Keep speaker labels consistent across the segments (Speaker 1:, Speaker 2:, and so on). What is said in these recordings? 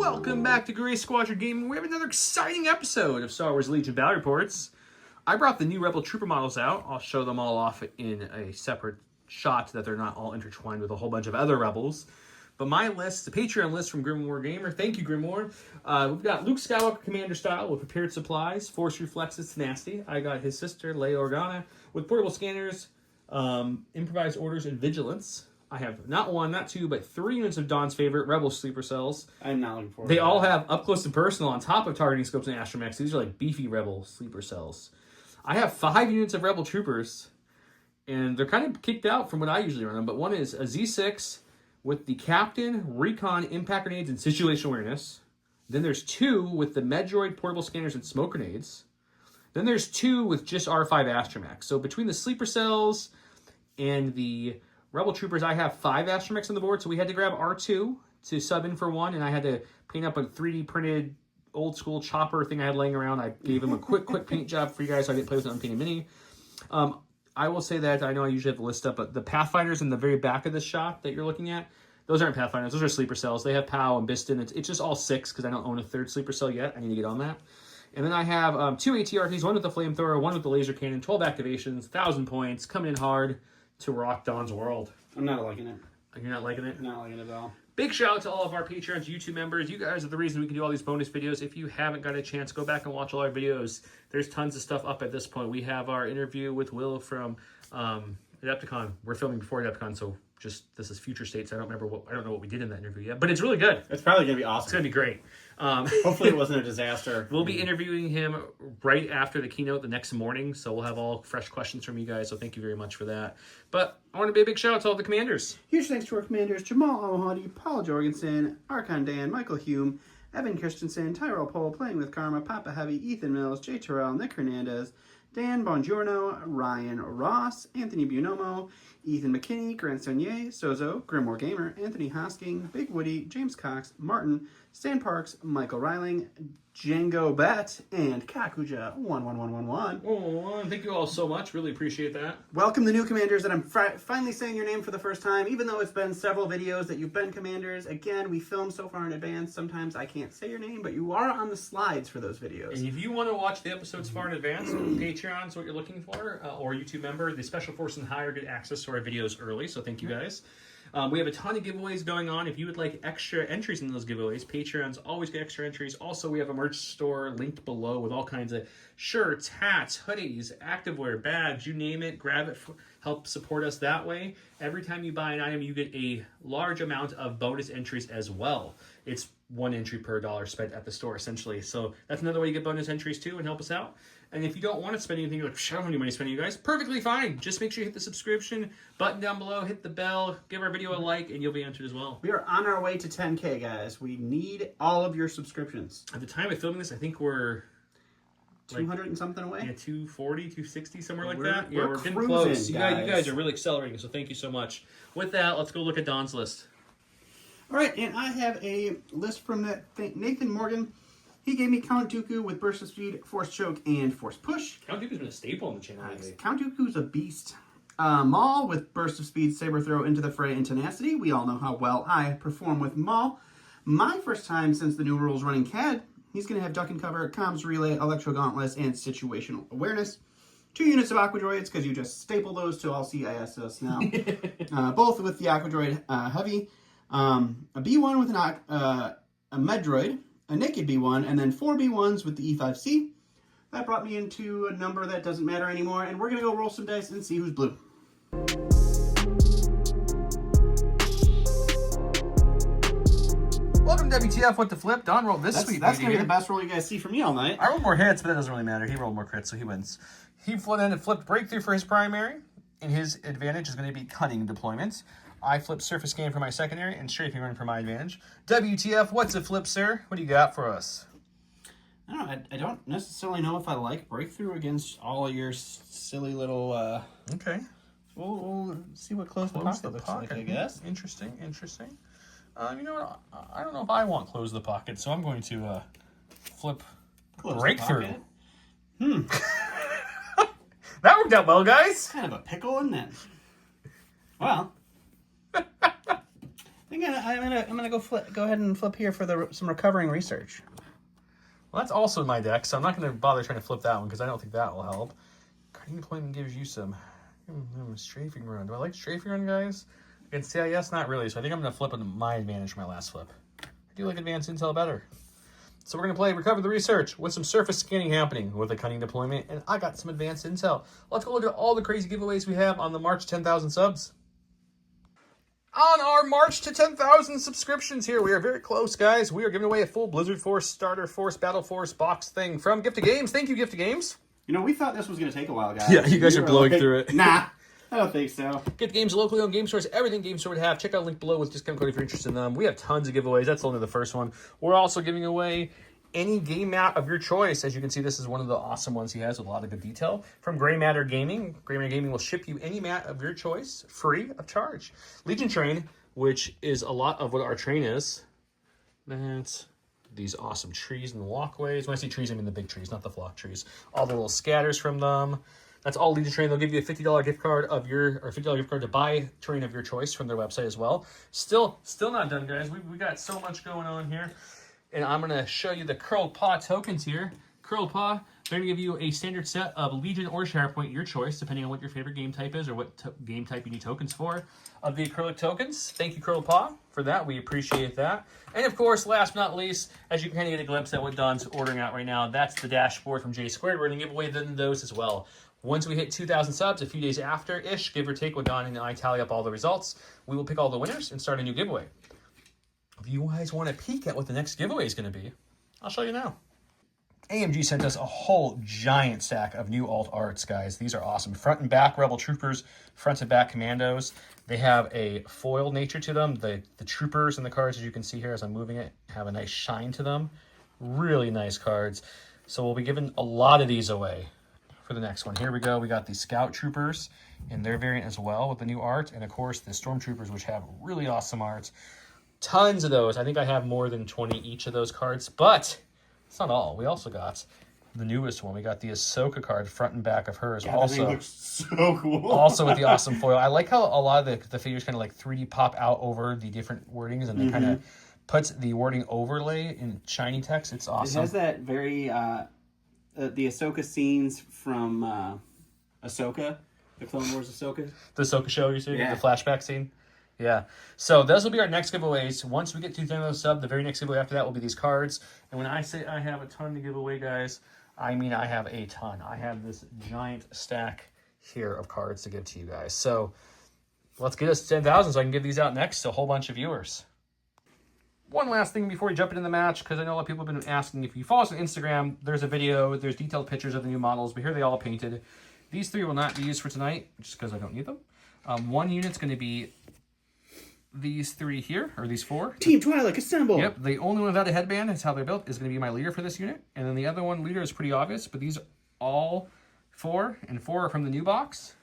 Speaker 1: Welcome back to Gray Squadron Gaming. We have another exciting episode of Star Wars Legion Battle Reports. I brought the new Rebel Trooper models out. I'll show them all off in a separate shot that they're not all intertwined with a whole bunch of other Rebels. But my list, the Patreon list from Grimoire Gamer. Thank you, Grimoire. We've got Luke Skywalker Commander style with prepared supplies, Force Reflexes, Tenacity. I got his sister, Leia Organa, with portable scanners, improvised orders, and vigilance. I have not one, not two, but 3 units of Dawn's favorite, Rebel Sleeper Cells.
Speaker 2: I'm not looking forward
Speaker 1: They
Speaker 2: to
Speaker 1: all
Speaker 2: that.
Speaker 1: have up close and personal on top of targeting scopes and astromechs. These are like beefy Rebel Sleeper Cells. I have 5 units of Rebel Troopers, and they're kind of kicked out from what I usually run them, but one is a Z6 with the Captain, Recon, Impact Grenades, and Situational Awareness. Then there's 2 with the Medroid, Portable Scanners, and Smoke Grenades. Then there's 2 with just R5 astromechs. So between the Sleeper Cells and the Rebel Troopers, I have 5 astromechs on the board, so we had to grab R2 to sub in for one, and I had to paint up a 3D printed old school chopper thing I had laying around. I gave him a quick paint job for you guys, so I didn't play with an unpainted mini. I will say that I know I usually have the list up, but the Pathfinders in the very back of the shot that you're looking at, those aren't Pathfinders, those are Sleeper Cells. They have POW and Biston. It's just all 6 because I don't own a 3rd Sleeper Cell yet. I need to get on that. And then I have 2 ATRTs, one with the flamethrower, one with the laser cannon, 12 activations, 1,000 points, coming in hard to rock Dawn's world.
Speaker 2: I'm not liking it.
Speaker 1: You're not liking it?
Speaker 2: Not liking it at all.
Speaker 1: Big shout out to all of our Patreons, YouTube members. You guys are the reason we can do all these bonus videos. If you haven't got a chance, go back and watch all our videos. There's tons of stuff up at this point. We have our interview with Will from Adepticon. We're filming before Adepticon, so this is future state, so I don't know what we did in that interview yet, but it's really good.
Speaker 2: It's probably going to be
Speaker 1: It's
Speaker 2: awesome.
Speaker 1: going to be great.
Speaker 2: Hopefully it wasn't a disaster.
Speaker 1: We'll be interviewing him right after the keynote the next morning, so we'll have all fresh questions from you guys, so thank you very much for that. But I want to be a big shout out to all the commanders.
Speaker 2: Huge thanks to our commanders, Jamal Almohady, Paul Jorgensen, Archon Dan, Michael Hume, Evan Christensen, Tyrell Pohl, Playing with Karma, Papa Heavy, Ethan Mills, Jay Terrell, Nick Hernandez, Dan Bongiorno, Ryan Ross, Anthony Buonomo, Ethan McKinney, Grant Sonier, Sozo, Grimoire Gamer, Anthony Hosking, Big Woody, James Cox, Martin, Stan Parks, Michael Reiling, Django Bet, and Kakuja11111.
Speaker 1: Oh, thank you all so much. Really appreciate that.
Speaker 2: Welcome the new commanders, and I'm finally saying your name for the first time, even though it's been several videos that you've been commanders. Again, we film so far in advance, sometimes I can't say your name, but you are on the slides for those videos.
Speaker 1: And if you want to watch the episodes far in advance, Patreon's what you're looking for, or YouTube member, the Special Force and Higher get access to our videos early, so thank you guys. We have a ton of giveaways going on. If you would like extra entries in those giveaways, Patreons always get extra entries. Also, we have a merch store linked below with all kinds of shirts, hats, hoodies, activewear, bags, you name it. Grab it, help support us that way. Every time you buy an item, you get a large amount of bonus entries as well. It's 1 entry per dollar spent at the store, essentially. So that's another way you get bonus entries too and help us out. And if you don't want to spend anything, you're like, I don't have any money to spend, you guys, perfectly fine. Just make sure you hit the subscription button down below, hit the bell, give our video a like, and you'll be entered as well.
Speaker 2: We are on our way to 10K, guys. We need all of your subscriptions.
Speaker 1: At the time of filming this, I think we're
Speaker 2: 200 and something away?
Speaker 1: Yeah, 240, 260, somewhere like
Speaker 2: We're-
Speaker 1: that.
Speaker 2: we're
Speaker 1: We're getting
Speaker 2: cruising,
Speaker 1: close. You
Speaker 2: guys.
Speaker 1: guys are really accelerating, so thank you so much. With that, let's go look at Don's list.
Speaker 2: All right, and I have a list from Nathan Morgan. He gave me Count Dooku with Burst of Speed, Force Choke, and Force Push.
Speaker 1: Count Dooku's been a staple on the channel lately.
Speaker 2: Count Dooku's a beast. Maul with Burst of Speed, Saber Throw, Into the Fray, and Tenacity. We all know how well I perform with Maul. My first time since the new rules running CAD, he's going to have Duck and Cover, Comms Relay, Electro Gauntless, and Situational Awareness. 2 units of Aqua Droids, because you just staple those to all CISs now. Both with the Aqua Droid Heavy. A B1 with a Medroid, a Naked B1, and then 4 B1s with the E5C. That brought me into a number that doesn't matter anymore, and we're going to go roll some dice and see who's blue.
Speaker 1: Welcome to WTF What the Flip. Don rolled this sweet
Speaker 2: That's going to
Speaker 1: baby
Speaker 2: be the best roll you guys see from me all night.
Speaker 1: I rolled more hits, but that doesn't really matter. He rolled more crits, so he wins. He flipped Breakthrough for his primary, and his advantage is going to be Cunning Deployment. I flipped Surface Scan for my secondary, and Strafing Run for my advantage. WTF, what's a flip, sir? What do you got for us?
Speaker 2: I don't necessarily know if I like Breakthrough against all of your silly little...
Speaker 1: Okay.
Speaker 2: We'll see what Close the Pocket looks like, I guess.
Speaker 1: Interesting. You know what? I don't know if I want Close the Pocket, so I'm going to flip
Speaker 2: Close
Speaker 1: Breakthrough.
Speaker 2: the Pocket.
Speaker 1: That worked out well, guys.
Speaker 2: Kind of a pickle, isn't it? Well, I'm gonna go ahead and flip here for some recovering research.
Speaker 1: Well, that's also in my deck, so I'm not going to bother trying to flip that one because I don't think that will help. Cutting deployment gives you some strafing run. Do I like strafing run, guys? Against CIS, not really. So I think I'm going to flip it to my advantage for my last flip. I do like advanced intel better. So we're going to play Recover the Research with some surface scanning happening with a cunning deployment, and I got some advanced intel. Let's go look at all the crazy giveaways we have on the March 10,000 subs. On our March to 10,000 subscriptions here, we are very close, guys. We are giving away a full Blizzard Force, Starter Force, Battle Force box thing from Gift of Games. Thank you, Gift of Games.
Speaker 2: You know, we thought this was going to take a while, guys.
Speaker 1: Yeah, you guys are blowing through it.
Speaker 2: Nah, I don't think so.
Speaker 1: Gift Games, locally owned game stores, everything game store would have. Check out a link below with discount code if you're interested in them. We have tons of giveaways. That's only the first one. We're also giving away any game mat of your choice. As you can see, this is one of the awesome ones he has with a lot of good detail. From Gray Matter Gaming. Gray Matter Gaming will ship you any mat of your choice, free of charge. Legion Train, which is a lot of what our train is. That's these awesome trees and walkways. When I say trees, I mean the big trees, not the flock trees. All the little scatters from them. That's all Legion Train. They'll give you a $50 gift card $50 gift card to buy terrain of your choice from their website as well. Still not done, guys. We got so much going on here. And I'm going to show you the Curled Paw tokens here. Curled Paw, they're going to give you a standard set of Legion or SharePoint, your choice, depending on what your favorite game type is or what game type you need tokens for, of the acrylic tokens. Thank you, Curled Paw, for that. We appreciate that. And, of course, last but not least, as you can kind of get a glimpse at what Don's ordering out right now, that's the dashboard from J Squared. We're going to give away those as well. Once we hit 2,000 subs, a few days after-ish, give or take, when Don and I tally up all the results, we will pick all the winners and start a new giveaway. If you guys want to peek at what the next giveaway is going to be, I'll show you now. AMG sent us a whole giant stack of new alt arts, guys. These are awesome. Front and back Rebel Troopers, front and back Commandos. They have a foil nature to them. The Troopers and the cards, as you can see here as I'm moving it, have a nice shine to them. Really nice cards. So we'll be giving a lot of these away for the next one. Here we go. We got the Scout Troopers in their variant as well with the new art. And, of course, the Stormtroopers, which have really awesome arts. Tons of those. I think I have more than 20 each of those cards, but it's not all. We also got the newest one. We got the Ahsoka card, front and back of hers.
Speaker 2: God,
Speaker 1: also,
Speaker 2: that looks so cool.
Speaker 1: Also with the awesome foil. I like how a lot of the figures kind of like 3D pop out over the different wordings, and they kind of puts the wording overlay in shiny text. It's awesome.
Speaker 2: It has that very the Ahsoka scenes from Ahsoka, the Clone Wars Ahsoka.
Speaker 1: The Ahsoka show, you see?
Speaker 2: Yeah.
Speaker 1: The flashback scene? Yeah. So those will be our next giveaways. Once we get to 2,000 sub, the very next giveaway after that will be these cards. And when I say I have a ton to give away, guys, I mean I have a ton. I have this giant stack here of cards to give to you guys. So let's get us to 10,000 so I can give these out next to a whole bunch of viewers. One last thing before we jump into the match, because I know a lot of people have been asking. If you follow us on Instagram, there's a video, there's detailed pictures of the new models, but here they all painted. These three will not be used for tonight, just because I don't need them. One unit's going to be these three here, or these four.
Speaker 2: Team Twi'lek, assemble!
Speaker 1: Yep, the only one without a headband, is how they're built, is going to be my leader for this unit. And then the other one, leader, is pretty obvious, but these are all four, and four are from the new box.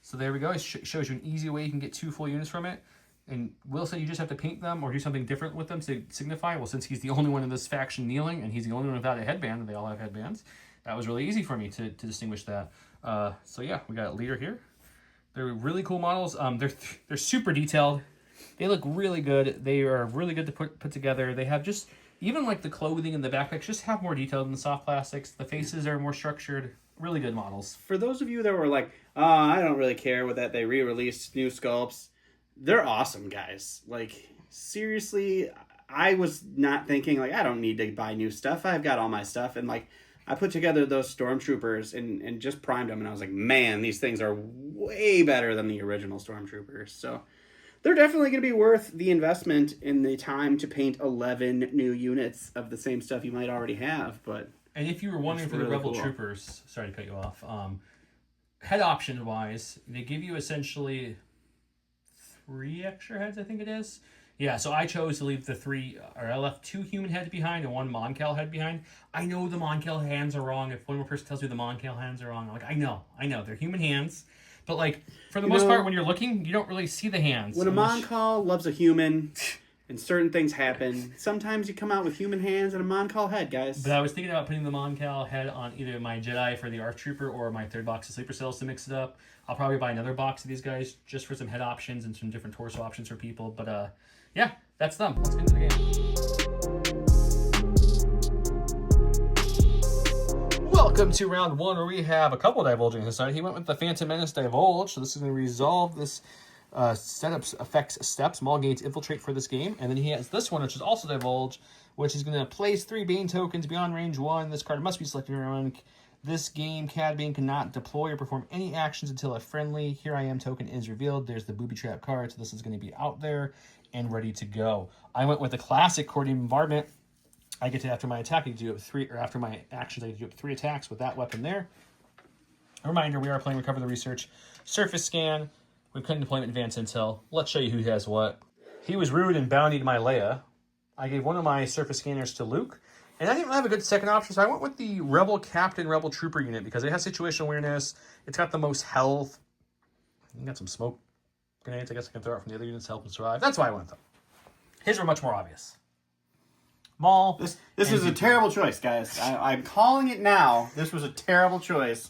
Speaker 1: So there we go. It shows you an easy way you can get 2 full units from it. And Will said you just have to paint them or do something different with them to signify. Well, since he's the only one in this faction kneeling, and he's the only one without a headband, and they all have headbands, that was really easy for me to distinguish that. So yeah, we got a leader here. They're really cool models. They're super detailed. They look really good. They are really good to put together. They have just, even like the clothing and the backpacks, just have more detail than the soft plastics. The faces are more structured. Really good models.
Speaker 2: For those of you that were like, oh, I don't really care with that they re-released new sculpts, they're awesome, guys. Like, seriously, I was not thinking, like, I don't need to buy new stuff. I've got all my stuff. And, like, I put together those Stormtroopers and just primed them. And I was like, man, these things are way better than the original Stormtroopers. So they're definitely going to be worth the investment in the time to paint 11 new units of the same stuff you might already have.
Speaker 1: And if you were wondering for the
Speaker 2: really
Speaker 1: Rebel
Speaker 2: cool.
Speaker 1: Troopers, sorry to cut you off, head option wise, they give you essentially 3 extra heads, I think it is. Yeah, so I chose to leave I left 2 human heads behind and 1 Moncal head behind. I know the Moncal hands are wrong. If one more person tells me the Moncal hands are wrong, I'm like, I know, they're human hands. But like, for the most part, when you're looking, you don't really see the hands.
Speaker 2: When a Moncal loves a human, and certain things happen, sometimes you come out with human hands and a Moncal head, guys.
Speaker 1: But I was thinking about putting the Moncal head on either my Jedi for the ARC Trooper or my 3rd box of Sleeper Cells to mix it up. I'll probably buy another box of these guys just for some head options and some different torso options for people. But yeah, that's them. Let's get into the game. Welcome to round 1, where we have a couple divulging inside. He went with the Phantom Menace Divulge, so this is going to resolve this setups effects steps. Maul gains infiltrate for this game, and then he has this one, which is also divulge, which is going to place 3 Bane tokens beyond range 1. This card must be selected around. This game, Cad Bane cannot deploy or perform any actions until a friendly Here I Am token is revealed. There's the booby trap card, so this is going to be out there and ready to go. I went with the classic Courting Bombardment. I get to, after my attack, I get to do up 3, or after my actions, I get to do up 3 attacks with that weapon there. A reminder, we are playing Recover the Research, Surface Scan, we couldn't deployment advance intel. Let's show you who has what. He was rude and bountied my Leia. I gave one of my surface scanners to Luke. And I didn't really have a good second option, so I went with the Rebel Captain, Rebel Trooper unit because it has situational awareness. It's got the most health. You got some smoke grenades. I guess I can throw out from the other units to help them survive. That's why I went with them. His were much more obvious. Maul.
Speaker 2: This is a terrible choice, guys. I'm calling it now. This was a terrible choice.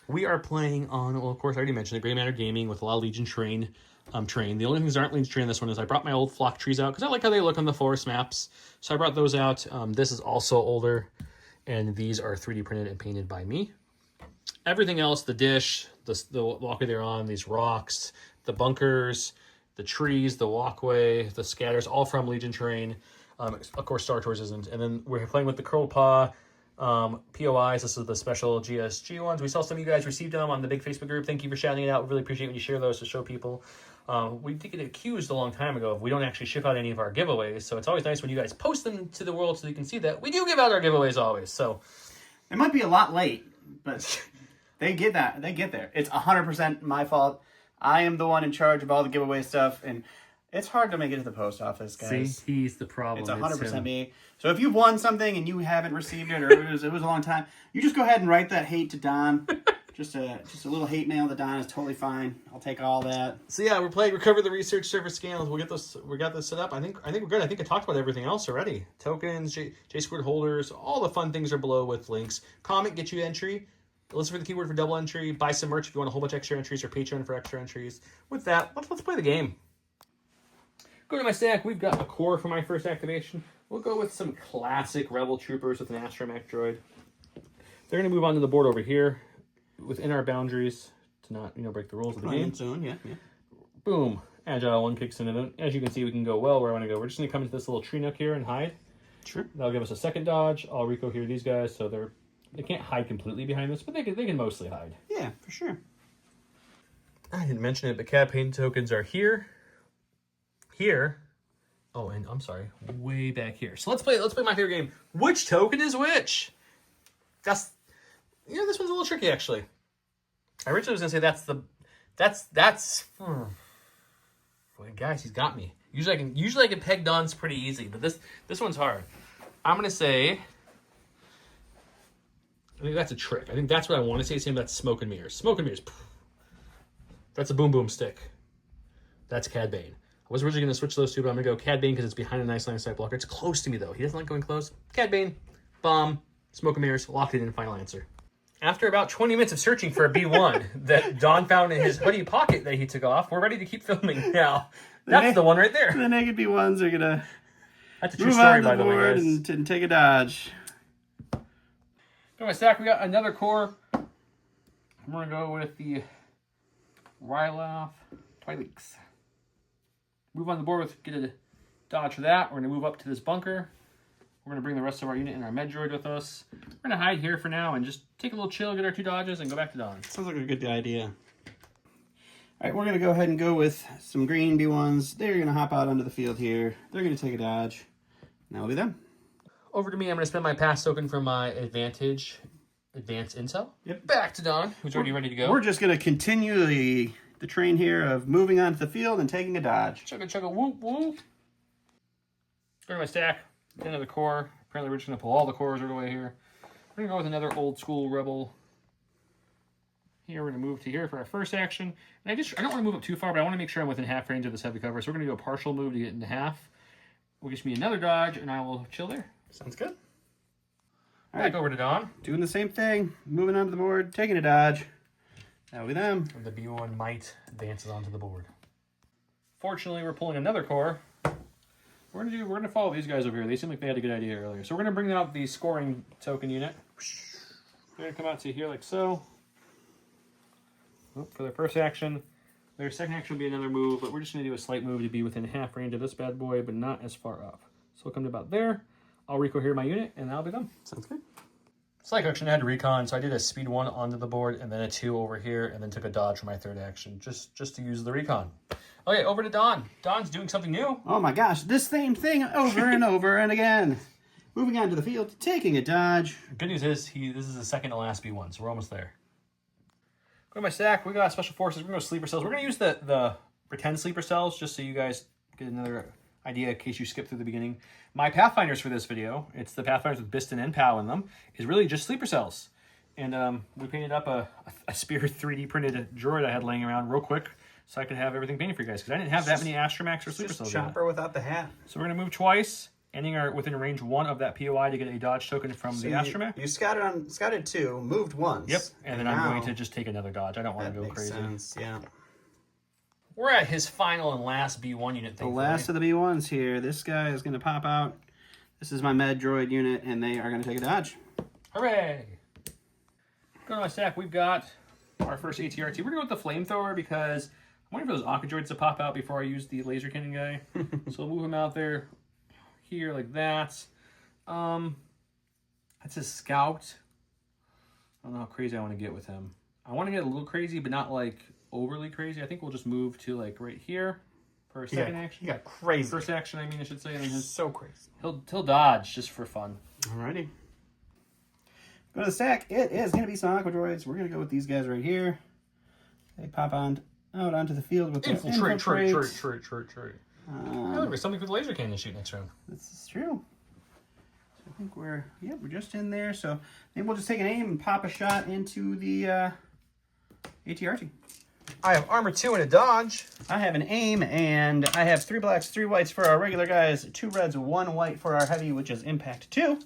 Speaker 1: We are playing on, well, of course, I already mentioned it, Grey Matter Gaming with a lot of Legion train. The only things that aren't Legion train in this one is I brought my old flock trees out because I like how they look on the forest maps. So I brought those out. This is also older, and these are 3D printed and painted by me. Everything else, the dish, the walkway they're on, these rocks, the bunkers, the trees, the walkway, the scatters, all from Legion train. Of course, Star Tours isn't. And then we're playing with the Curl Paw POIs. This is the special GSG ones. We saw some of you guys received them on the big Facebook group. Thank you for shouting it out. We really appreciate when you share those to show people. We did get accused a long time ago of we don't actually ship out any of our giveaways, so it's always nice when you guys post them to the world so you can see that we do give out our giveaways always. So
Speaker 2: it might be a lot late, but they get that. They get there. It's 100% my fault. I am the one in charge of all the giveaway stuff, and it's hard to make it to the post office, guys.
Speaker 1: See, he's the problem.
Speaker 2: It's 100% me. So if you've won something and you haven't received it, or it was a long time, you just go ahead and write that hate to Don. Just a little hate mail to Don is totally fine. I'll take all that.
Speaker 1: So yeah, we're playing Recover the Research Surface Scans. We'll get this. We got this set up. I think we're good. I think I talked about everything else already. Tokens, J Squared holders, all the fun things are below with links. Comment, get you entry. Listen for the keyword for double entry. Buy some merch if you want a whole bunch of extra entries, or Patreon for extra entries. With that, let's play the game. Go to my stack. We've got a core for my first activation. We'll go with some classic Rebel Troopers with an astromech droid. They're going to move on to the board over here within our boundaries to not, break the rules of the game.
Speaker 2: Zone, yeah.
Speaker 1: Boom. Agile 1 kicks in. And as you can see, we can go well where I want to go. We're just going to come into this little tree nook here and hide.
Speaker 2: Sure. That'll
Speaker 1: give us a second dodge. I'll Rico here these guys, so they can't hide completely behind this, but they can mostly hide.
Speaker 2: Yeah, for sure.
Speaker 1: I didn't mention it, but Cad Bane tokens are here. Here. Oh, and I'm sorry, way back here. So let's play my favorite game. Which token is which? This one's a little tricky actually. I originally was gonna say that's Boy, guys, he's got me. Usually I can peg Don's pretty easy, but this one's hard. I'm gonna say I think that's a trick. I think that's what I want to say. Same, that's Smoke and Mirrors. Smoke and Mirrors. That's a Boom Boom Stick. That's Cad Bane. I was originally going to switch those two, but I'm going to go Cad Bane because it's behind a nice line of sight blocker. It's close to me, though. He doesn't like going close. Cad Bane, bomb, Smoke and Mirrors, locked it in, final answer. After about 20 minutes of searching for a B1 that Don found in his hoodie pocket that he took off, we're ready to keep filming now. That's the one right there.
Speaker 2: The naked B1s are going to
Speaker 1: That's a true story, by the way,
Speaker 2: board
Speaker 1: guys.
Speaker 2: and take a dodge.
Speaker 1: Go to my stack. We got another core. I'm going to go with the Ryloth Twi'leks. Move on the board with, get a dodge for that. We're going to move up to this bunker. We're going to bring the rest of our unit and our med droid with us. We're going to hide here for now and just take a little chill, get our 2 dodges, and go back to Don.
Speaker 2: Sounds like a good idea. All right, we're going to go ahead and go with some green B1s. They're going to hop out onto the field here. They're going to take a dodge. Now we'll be them.
Speaker 1: Over to me. I'm going to spend my pass token for my advanced intel.
Speaker 2: Yep.
Speaker 1: Back to Don, who's already ready to go.
Speaker 2: We're just going to continue the train here of moving onto the field and taking a dodge.
Speaker 1: Chugga chugga whoop whoop. Go to my stack. Get another core. Apparently we're just going to pull all the cores right away here. We're going to go with another old school Rebel. Here we're going to move to here for our first action. And I don't want to move up too far, but I want to make sure I'm within half range of this heavy cover. So we're going to do a partial move to get into half. Will give me another dodge, and I will chill there.
Speaker 2: Sounds good.
Speaker 1: All right, over to Don.
Speaker 2: Doing the same thing. Moving onto the board, taking a dodge. That'll be them.
Speaker 1: The B1 might advances onto the board. Fortunately, we're pulling another core. we're gonna follow these guys over here. They seem like they had a good idea earlier. So we're gonna bring out the scoring token unit. They're gonna come out to here like so. For their first action. Their second action will be another move, but we're just gonna do a slight move to be within half range of this bad boy, but not as far up. So we'll come to about there. I'll recohere my unit, and that'll be done.
Speaker 2: Sounds good.
Speaker 1: Psych action, I had to recon, so I did a speed 1 onto the board, and then a 2 over here, and then took a dodge for my third action, just to use the recon. Okay, over to Don. Don's doing something new.
Speaker 2: Oh my gosh, this same thing over and over and again. Moving on to the field, taking a dodge.
Speaker 1: Good news is, this is the second to last B1, so we're almost there. Go to my stack, we got Special Forces, we're going to go Sleeper Cells. We're going to use the pretend Sleeper Cells, just so you guys get another idea in case you skip through the beginning. My Pathfinders for this video, it's the Pathfinders with Biston and POW in them, is really just Sleeper Cells. And we painted up a Spear 3D printed droid I had laying around real quick so I could have everything painted for you guys, because I didn't have that many Astromechs or Sleeper Cells.
Speaker 2: Chopper without the hat.
Speaker 1: So we're going to move twice, ending within range 1 of that POI to get a dodge token from the Astromech.
Speaker 2: You scouted 2, moved once.
Speaker 1: Yep, and then I'm going to just take another dodge. I don't want to go crazy.
Speaker 2: Sense. Yeah.
Speaker 1: We're at his final and last B1 unit.
Speaker 2: The last of the B1s here. This guy is going to pop out. This is my med droid unit, and they are going to take a dodge.
Speaker 1: Hooray! Go to my stack. We've got our first ATRT. We're going to go with the flamethrower because I'm waiting for those Aqua droids to pop out before I use the laser cannon guy. So we'll move him out there here like that. That's his scout. I don't know how crazy I want to get with him. I want to get a little crazy, but not like overly crazy. I think we'll just move to like right here for a second action.
Speaker 2: You got crazy.
Speaker 1: First action, I mean, I should say. And then
Speaker 2: So crazy.
Speaker 1: He'll dodge just for fun.
Speaker 2: Alrighty. Go to the stack. It is going to be some Aqua droids. We're going to go with these guys right here. They pop out onto the field with
Speaker 1: infiltrate.
Speaker 2: Infiltrate.
Speaker 1: Look, there's something for the laser cannon to shoot next round.
Speaker 2: This is true. So I think we're just in there. So maybe we'll just take an aim and pop a shot into the ATRT.
Speaker 1: I have armor 2 and a dodge.
Speaker 2: I have an aim, and I have 3 blacks, 3 whites for our regular guys, 2 reds, 1 white for our heavy, which is impact 2.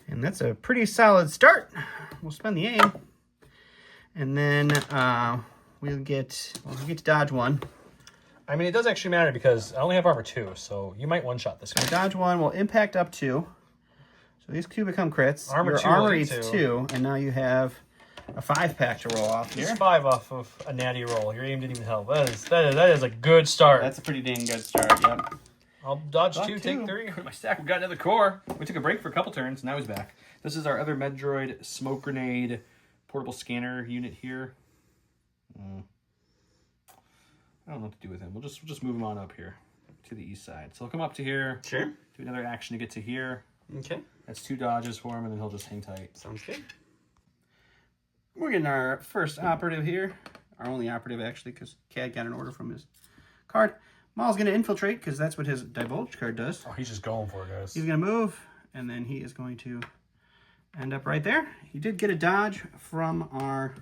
Speaker 2: And that's a pretty solid start. We'll spend the aim, and then we'll get to dodge 1.
Speaker 1: I mean, it does actually matter because I only have armor 2, so you might one-shot this guy.
Speaker 2: Dodge 1 will impact up 2. So these 2 become crits.
Speaker 1: Armor 2
Speaker 2: armor eats 2, and now you have a 5-pack to roll off here.
Speaker 1: Just 5 off of a natty roll. Your aim didn't even help. That is a good start.
Speaker 2: That's a pretty dang good start, yep.
Speaker 1: I'll dodge 2, take 3. My stack, we got another core. We took a break for a couple turns, now he's back. This is our other med droid smoke grenade portable scanner unit here. I don't know what to do with him. We'll just move him on up here to the east side. So he'll come up to here.
Speaker 2: Sure.
Speaker 1: Do another action to get to here.
Speaker 2: Okay.
Speaker 1: That's 2 dodges for him, and then he'll just hang tight.
Speaker 2: Sounds good. We're getting our first operative here. Our only operative, actually, because Cad got an order from his card. Maul's going to infiltrate, because that's what his divulge card does.
Speaker 1: Oh, he's just going for it, guys.
Speaker 2: He's going to move, and then he is going to end up right there. He did get a dodge from our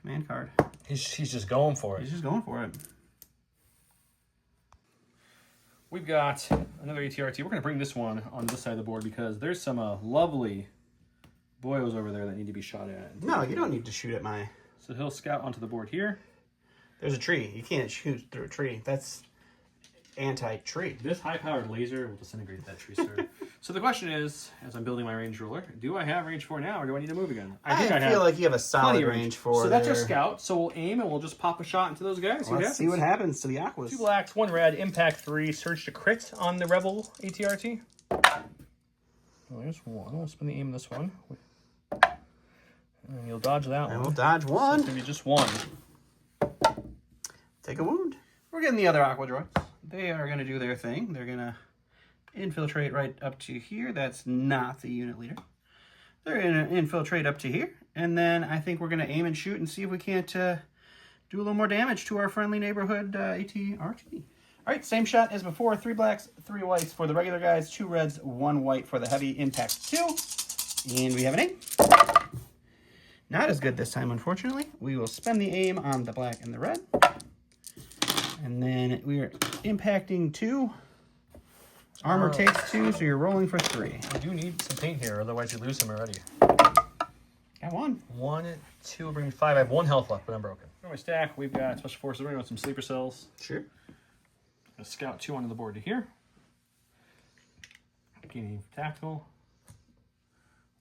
Speaker 2: command card.
Speaker 1: He's just going for it.
Speaker 2: He's just going for it.
Speaker 1: We've got another ATRT. We're going to bring this one on this side of the board because there's some lovely boyos over there that need to be shot at.
Speaker 2: No, you don't need to shoot at my...
Speaker 1: So he'll scout onto the board here.
Speaker 2: There's a tree. You can't shoot through a tree. That's anti-tree.
Speaker 1: This high-powered laser will disintegrate that tree, sir. So the question is, as I'm building my range ruler, do I have range 4 now, or do I need to move again?
Speaker 2: I feel like you have a solid range 4
Speaker 1: So that's our scout. So we'll aim, and we'll just pop a shot into those guys.
Speaker 2: Let's see what happens to the Aquas.
Speaker 1: 2 blacks, 1 red, impact 3, surge to crit on the Rebel ATRT. Well, there's 1. We'll spin the aim on this one. And you'll dodge that one.
Speaker 2: And we'll dodge 1.
Speaker 1: So it's going to be just 1.
Speaker 2: Take a wound. We're getting the other Aqua droids. They are going to do their thing. They're going to infiltrate right up to here. That's not the unit leader. They're going to infiltrate up to here. And then I think we're going to aim and shoot and see if we can't do a little more damage to our friendly neighborhood ATRT. All right, same shot as before. 3 blacks, 3 whites for the regular guys, 2 reds, 1 white for the heavy, impact 2. And we have an aim. Not as good this time, unfortunately. We will spend the aim on the black and the red. And then we are impacting 2. Armor takes 2, so you're rolling for 3.
Speaker 1: You do need some paint here, otherwise you lose him already.
Speaker 2: Got 1.
Speaker 1: 1, 2, bring me 5. I have 1 health left, but I'm broken. For my stack, we've got Special Forces. We're going to go with some Sleeper Cells.
Speaker 2: Sure.
Speaker 1: A Scout 2 onto the board to here. Gaining tactical.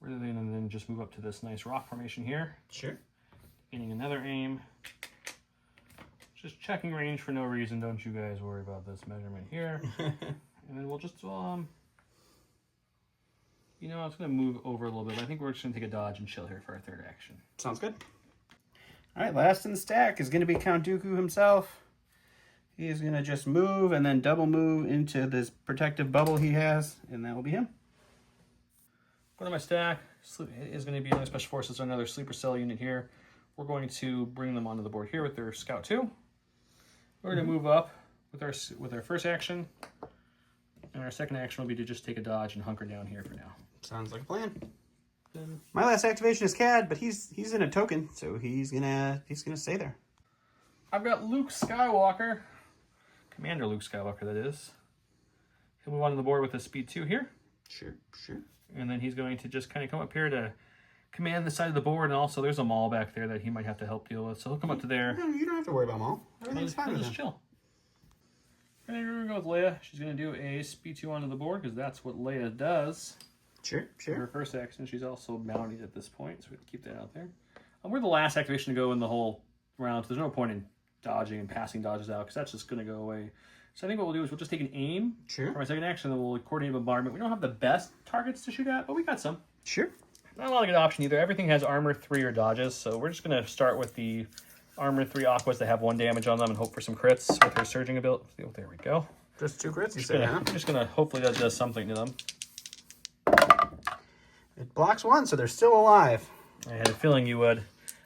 Speaker 1: Rather than then just move up to this nice rock formation here.
Speaker 2: Sure.
Speaker 1: Gaining another aim. Just checking range for no reason. Don't you guys worry about this measurement here. And then we'll just, you know, I was going to move over a little bit, but I think we're just going to take a dodge and chill here for our third action.
Speaker 2: Sounds good. All right, last in the stack is going to be Count Dooku himself. He is going to just move and then double move into this protective bubble he has, and that will be him.
Speaker 1: Go to my stack. It is going to be another Special Forces or another Sleeper Cell unit here. We're going to bring them onto the board here with their Scout 2. We're going to move up with our first action, and our second action will be to just take a dodge and hunker down here for now.
Speaker 2: Sounds like a plan. My last activation is Cad, but he's in a token, so he's gonna stay there.
Speaker 1: I've got Luke Skywalker, Commander Luke Skywalker, that is. He'll move onto the board with a speed 2 here.
Speaker 2: Sure.
Speaker 1: And then he's going to just kind of come up here to command the side of the board, and also there's a Maul back there that he might have to help deal with. So he'll come up to there.
Speaker 2: No, you don't have to worry about Maul. Everything's fine with him.
Speaker 1: Just chill. And then we're going to go with Leia. She's going to do a speed 2 onto the board because that's what Leia does.
Speaker 2: Sure.
Speaker 1: Her first action, she's also mounted at this point, so we have to keep that out there. We're the last activation to go in the whole round, so there's no point in dodging and passing dodges out because that's just going to go away. So I think what we'll do is we'll just take an aim for my second action, and then we'll coordinate bombardment. We don't have the best targets to shoot at, but we got some.
Speaker 2: Sure.
Speaker 1: Not a lot of good option either. Everything has armor 3 or dodges, so we're just going to start with the armor 3 Aquas that have 1 damage on them and hope for some crits with her surging ability. Oh, there we go.
Speaker 2: Just 2 crits, you say, huh?
Speaker 1: Just going to hopefully that does something to them.
Speaker 2: It blocks 1, so they're still alive.
Speaker 1: I had a feeling you would.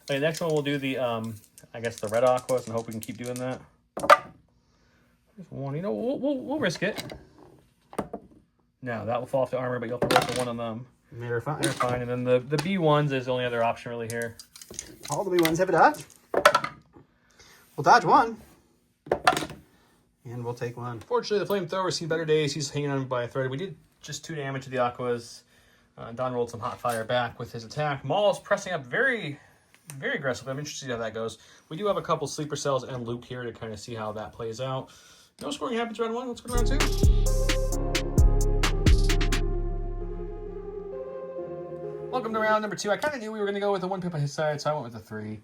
Speaker 1: Okay, next one we'll do the, I guess the red Aquas and hope we can keep doing that. There's 1. You know, we'll risk it. No, that will fall off the armor, but you'll have to roll for 1 on them.
Speaker 2: They're fine.
Speaker 1: They're fine. And then the B1s is the only other option really here.
Speaker 2: All the B1s have a dodge. We'll dodge 1. And we'll take 1.
Speaker 1: Fortunately, the flamethrower's seen better days. He's hanging on by a thread. We did just 2 damage to the Aquas. Don rolled some hot fire back with his attack. Maul's pressing up very, very aggressively. I'm interested to see how that goes. We do have a couple sleeper cells and Luke here to kind of see how that plays out. No scoring happens round 1. Let's go to round 2. Welcome to round number 2. I kind of knew we were going to go with a 1 pip on his side, so I went with a 3.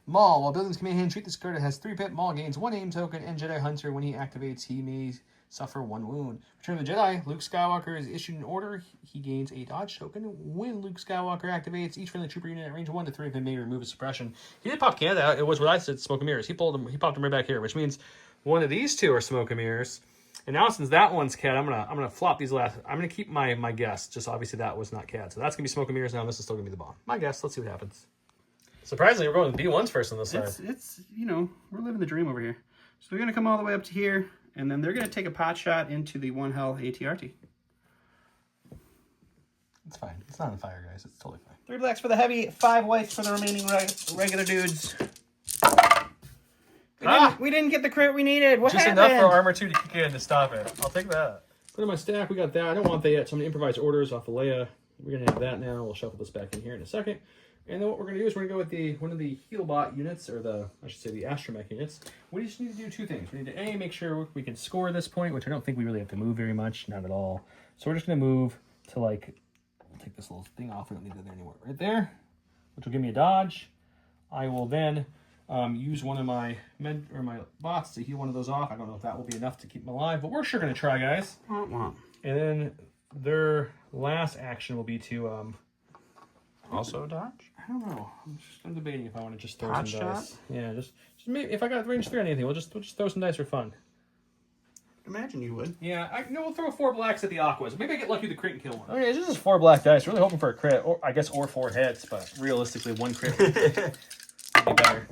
Speaker 1: Maul. While building his command hand, treat this card. It has 3 pip. Maul gains 1 aim token, and Jedi Hunter, when he activates, he may suffer 1 wound. Return of the Jedi. Luke Skywalker is issued an order. He gains a dodge token. When Luke Skywalker activates, each friendly trooper unit at range 1 to 3 of him may remove a suppression. He did pop Canada out. It was what I said, smoke and mirrors. He popped him right back here, which means one of these 2 are smoke and mirrors. And now since that one's Cad, I'm gonna flop these last. I'm gonna keep my guess. Just obviously that was not Cad, so that's gonna be smoke and mirrors now. And this is still gonna be the bomb. My guess. Let's see what happens. Surprisingly, we're going with B1s first on this side.
Speaker 2: It's you know, we're living the dream over here. So they're gonna come all the way up to here, and then they're gonna take a pot shot into the 1 health ATRT.
Speaker 1: It's fine. It's not on fire, guys. It's totally fine.
Speaker 2: 3 blacks for the heavy, 5 whites for the remaining regular dudes. We didn't get the crit we needed. What happened?
Speaker 1: Just enough for armor 2 to kick in to stop it. I'll take that. Put in my stack. We got that. I don't want that yet, so I'm going to improvise orders off of Leia. We're going to have that now. We'll shuffle this back in here in a second. And then what we're going to do is we're going to go with one of the Healbot units, or the Astromech units. We just need to do 2 things. We need to, A, make sure we can score this point, which I don't think we really have to move very much. Not at all. So we're just going to move to, like, take this little thing off. We don't need it there anymore. Right there, which will give me a dodge. I will then use one of my my bots to heal one of those off. I don't know if that will be enough to keep them alive, but we're sure going to try, guys. And then their last action will be to
Speaker 2: also dodge.
Speaker 1: I don't know. I'm debating if I want to just throw some dice. Yeah, just maybe if I got range 3 on anything, we'll just throw some dice for fun.
Speaker 2: Imagine you would.
Speaker 1: Yeah, we'll throw 4 blacks at the Aquas. Maybe I get lucky with the crit and kill one. Okay, this is 4 black dice. Really hoping for a crit, or 4 hits, but realistically 1 crit would be better.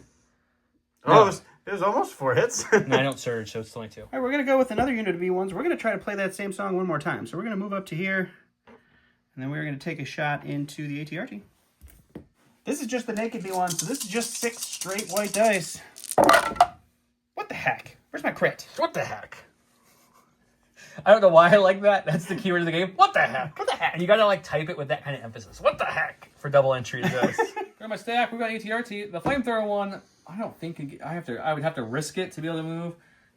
Speaker 2: Oh, no. It was almost 4 hits.
Speaker 1: No, I don't surge, so it's only 2.
Speaker 2: All right, we're going to go with another unit of B1s. We're going to try to play that same song one more time. So we're going to move up to here, and then we're going to take a shot into the ATRT. This is just the naked B1, so this is just 6 straight white dice. What the heck? Where's my crit?
Speaker 1: What the heck? I don't know why I like that. That's the keyword of the game. What the heck? What the heck? And you gotta like type it with that kind of emphasis. What the heck? For double entry to this. Got my stack. We got ATRT. The flamethrower one. I don't think I would have to risk it to be able to move.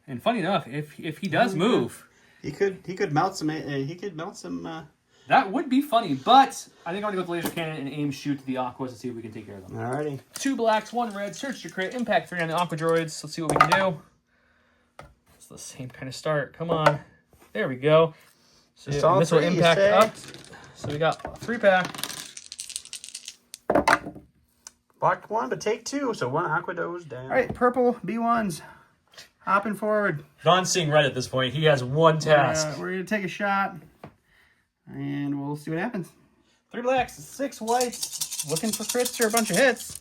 Speaker 1: And funny enough, if he does move,
Speaker 2: he could melt some. He could melt some.
Speaker 1: That would be funny, but I think I'm going to go with laser cannon and aim shoot the aquas and see if we can take care of them.
Speaker 2: Alrighty.
Speaker 1: 2 blacks, 1 red, search to crit, impact 3 on the aqua droids. Let's see what we can do. It's the same kind of start. Come on. There we go. So this will impact up. So we got 3-pack.
Speaker 2: Blocked 1, but take 2. So 1 aqua does down. Alright, purple B1s. Hopping forward.
Speaker 1: Don's seeing red at this point. He has 1 task.
Speaker 2: We're going to take a shot. And we'll see what happens. 3 blacks, 6 whites. Looking for crits or a bunch of hits.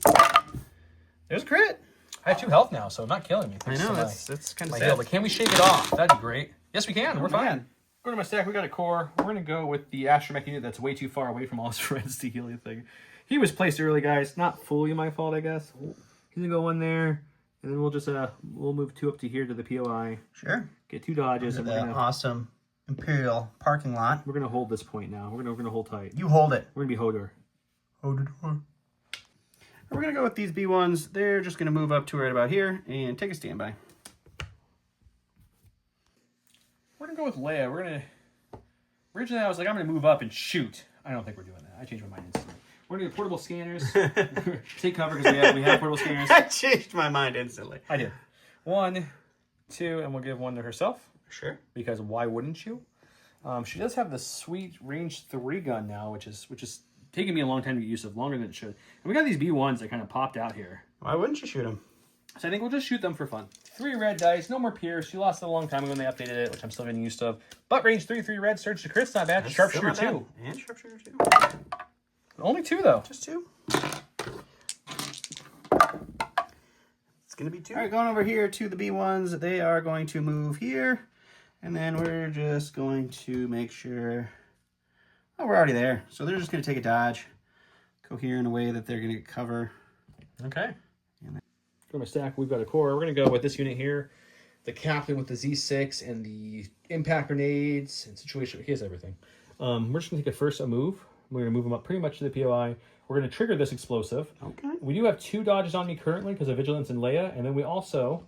Speaker 2: There's a crit.
Speaker 1: I have 2 health now, so I'm not killing me.
Speaker 2: I know, that's kind of sad.
Speaker 1: Heal, but can we shake it off? That'd be great. Yes, we can. We're fine.
Speaker 2: Man.
Speaker 1: Go to my stack. We got a core. We're going to go with the astromech unit that's way too far away from all his friends to heal anything. He was placed early, guys. Not fully my fault, I guess. He's going to go 1 there. And then we'll just we'll move 2 up to here to the POI.
Speaker 2: Sure.
Speaker 1: Get 2 dodges. And we're going to...
Speaker 2: Awesome Imperial parking lot.
Speaker 1: We're gonna hold this point now. We're gonna hold tight.
Speaker 2: You hold it.
Speaker 1: We're gonna be Hodor.
Speaker 2: Hodor. We're gonna go with these B1s. They're just gonna move up to right about here and take a standby.
Speaker 1: We're gonna go with Leia. We're gonna. Originally, I was like, I'm gonna move up and shoot. I don't think we're doing that. I changed my mind instantly. We're gonna get portable scanners. Take cover because we have portable scanners.
Speaker 2: I changed my mind instantly.
Speaker 1: I did. 1, 2, and we'll give 1 to herself.
Speaker 2: Sure.
Speaker 1: Because why wouldn't you? She does have the sweet range 3 gun now, which is taking me a long time to get used of, longer than it should. And we got these B1s that kind of popped out here.
Speaker 2: Why wouldn't you shoot them?
Speaker 1: So I think we'll just shoot them for fun. 3 red dice, no more Pierce. You lost it a long time ago when they updated it, which I'm still getting used of. But range 3, 3 red, surge to crit's not bad. Sharpshooter 2.
Speaker 2: And sharpshooter 2.
Speaker 1: Only 2 though.
Speaker 2: Just 2. It's gonna be 2. All right, going over here to the B1s. They are going to move here. And then we're just going to make sure... Oh, we're already there. So they're just going to take a dodge. Cohere in a way that they're going to get cover.
Speaker 1: Okay. For my stack, we've got a core. We're going to go with this unit here. The captain with the Z6 and the impact grenades and situation. He has everything. We're just going to take a move. We're going to move him up pretty much to the POI. We're going to trigger this explosive.
Speaker 2: Okay.
Speaker 1: We do have 2 dodges on me currently because of Vigilance and Leia. And then we also...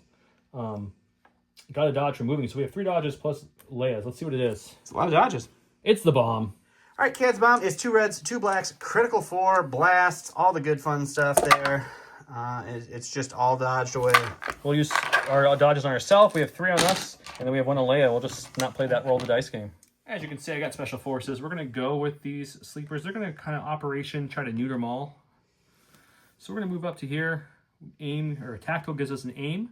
Speaker 1: got a dodge for moving, so we have 3 dodges plus Leia's. Let's see what it is.
Speaker 2: It's a lot of dodges.
Speaker 1: It's the bomb.
Speaker 2: All right, Cad's bomb is 2 reds, 2 blacks, critical 4, blasts, all the good fun stuff there. It's just all dodged away.
Speaker 1: We'll use our dodges on ourselves. We have 3 on us, and then we have 1 on Leia. We'll just not play that roll the dice game. As you can see, I got special forces. We're going to go with these sleepers. They're going to kind of operation try to neuter Maul. So we're going to move up to here. Aim, or tactical gives us an aim.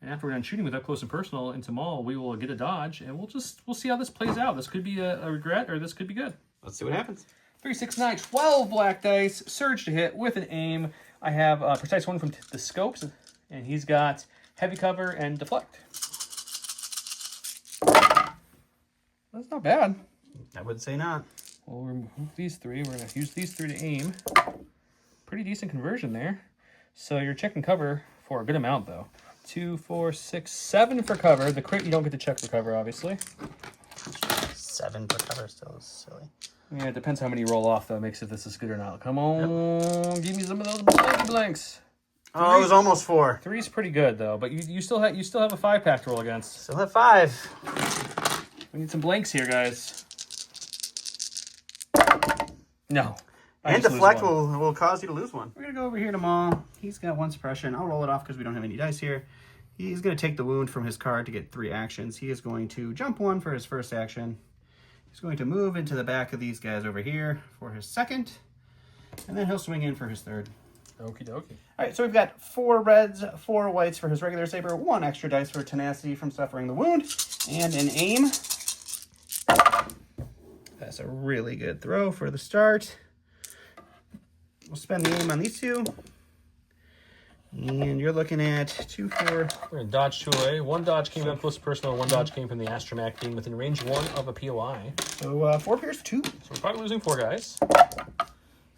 Speaker 1: And after we're done shooting with up close and personal into Maul, we will get a dodge, and we'll see how this plays out. This could be a regret, or this could be good.
Speaker 2: Let's see what happens.
Speaker 1: 3, 6, 9, 12 black dice, surge to hit with an aim. I have precise 1 from the scopes, and he's got heavy cover and deflect. That's not bad.
Speaker 2: I would say not.
Speaker 1: We'll remove these 3. We're going to use these 3 to aim. Pretty decent conversion there. So you're checking cover for a good amount, though. 2, 4, 6, 7 for cover. The crit you don't get to check for cover, obviously.
Speaker 2: 7 for cover still is silly.
Speaker 1: Yeah, it depends how many you roll off, though. Makes if this is good or not. Come on, give me some of those blanks.
Speaker 2: Oh, it was almost 4.
Speaker 1: 3's pretty good though, but you still have a 5-pack to roll against.
Speaker 2: Still have 5.
Speaker 1: We need some blanks here, guys. No.
Speaker 2: And deflect will cause you to lose 1.
Speaker 3: We're going to go over here to Maul. He's got 1 suppression. I'll roll it off because we don't have any dice here. He's going to take the wound from his card to get 3 actions. He is going to jump 1 for his first action. He's going to move into the back of these guys over here for his second. And then he'll swing in for his third.
Speaker 1: Okie dokie.
Speaker 3: All right, so we've got 4 reds, 4 whites for his regular saber, 1 extra dice for tenacity from suffering the wound, and an aim. That's a really good throw for the start. We'll spend the aim on these 2. And you're looking at 2, 4.
Speaker 1: We're going to dodge 2 away. 1 dodge came up close to personal, 1 dodge came from the astromech being within range 1 of a POI.
Speaker 3: So 4 pierce, 2.
Speaker 1: So we're probably losing 4 guys.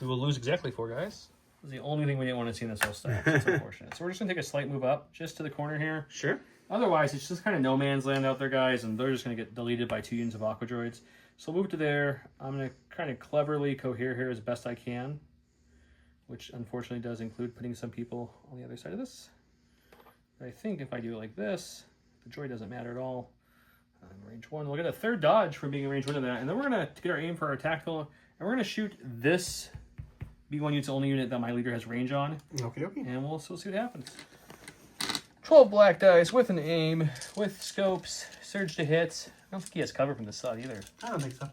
Speaker 1: We will lose exactly 4 guys. This is the only thing we didn't want to see in this whole stuff. It's unfortunate. So we're just going to take a slight move up, just to the corner here.
Speaker 2: Sure.
Speaker 1: Otherwise, it's just kind of no man's land out there, guys, and they're just going to get deleted by 2 units of aqua droids. So we'll move to there. I'm going to kind of cleverly cohere here as best I can, which unfortunately does include putting some people on the other side of this. But I think if I do it like this, The droid doesn't matter at all. Range 1. We'll get a third dodge for being in range 1 of that. And then we're going to get our aim for our tactical. And we're going to shoot this B1 unit's the only unit that my leader has range on.
Speaker 2: Okie dokie.
Speaker 1: And we'll see what happens. 12 black dice with an aim, with scopes, surge to hit. I don't think he has cover from this side either.
Speaker 2: I don't think so.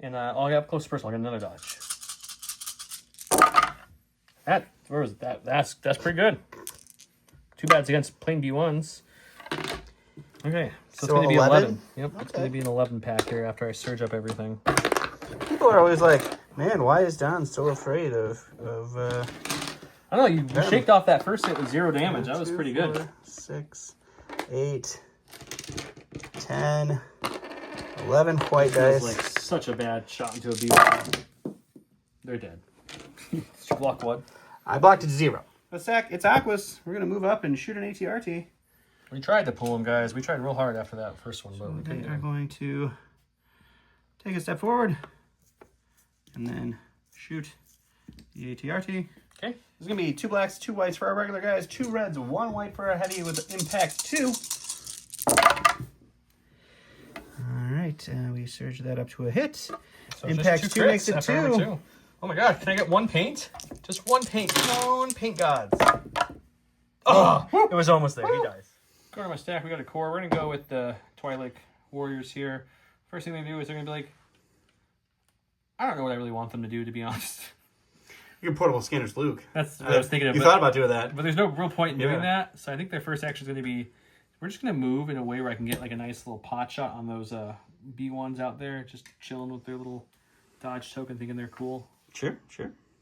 Speaker 1: And I'll get up close to personal. I'll get another dodge. Where was that? That's pretty good. Too bad it's against plain B1s. Okay, so it's going to be 11. Yep, okay. It's going to be an 11 pack here after I surge up everything.
Speaker 3: People are always like, man, why is Don so afraid of
Speaker 1: I don't know, you shaked off that first hit with 0 damage. That was pretty good.
Speaker 3: 6, 8, 10, 11 white dice.
Speaker 1: Like such a bad shot into a B1. They're dead. Did you block one?
Speaker 3: I blocked it 0. It's Aquas. We're going to move up and shoot an ATRT.
Speaker 1: We tried to pull him, guys. We tried real hard after that first one, but we couldn't.
Speaker 3: They're going to take a step forward and then shoot the ATRT.
Speaker 1: Okay.
Speaker 3: There's going to be 2 blacks, 2 whites for our regular guys, 2 reds, 1 white for our heavy with impact 2. All right, we surge that up to a hit.
Speaker 1: So
Speaker 3: impact 2 makes it 2.
Speaker 1: Oh my god, can I get 1 paint? Just 1 paint. Come on, paint gods. Oh, it was almost there. He dies. Go to my stack. We got a core. We're going to go with the Twilight Warriors here. First thing they do is they're going to be like, I don't know what I really want them to do, to be honest.
Speaker 2: You can portable scanners, Luke.
Speaker 1: That's what I was thinking of.
Speaker 2: You thought about doing that.
Speaker 1: But there's no real point in doing that. So I think their first action is going to be, we're just going to move in a way where I can get like a nice little pot shot on those B1s out there, just chilling with their little dodge token, thinking they're cool.
Speaker 2: Sure.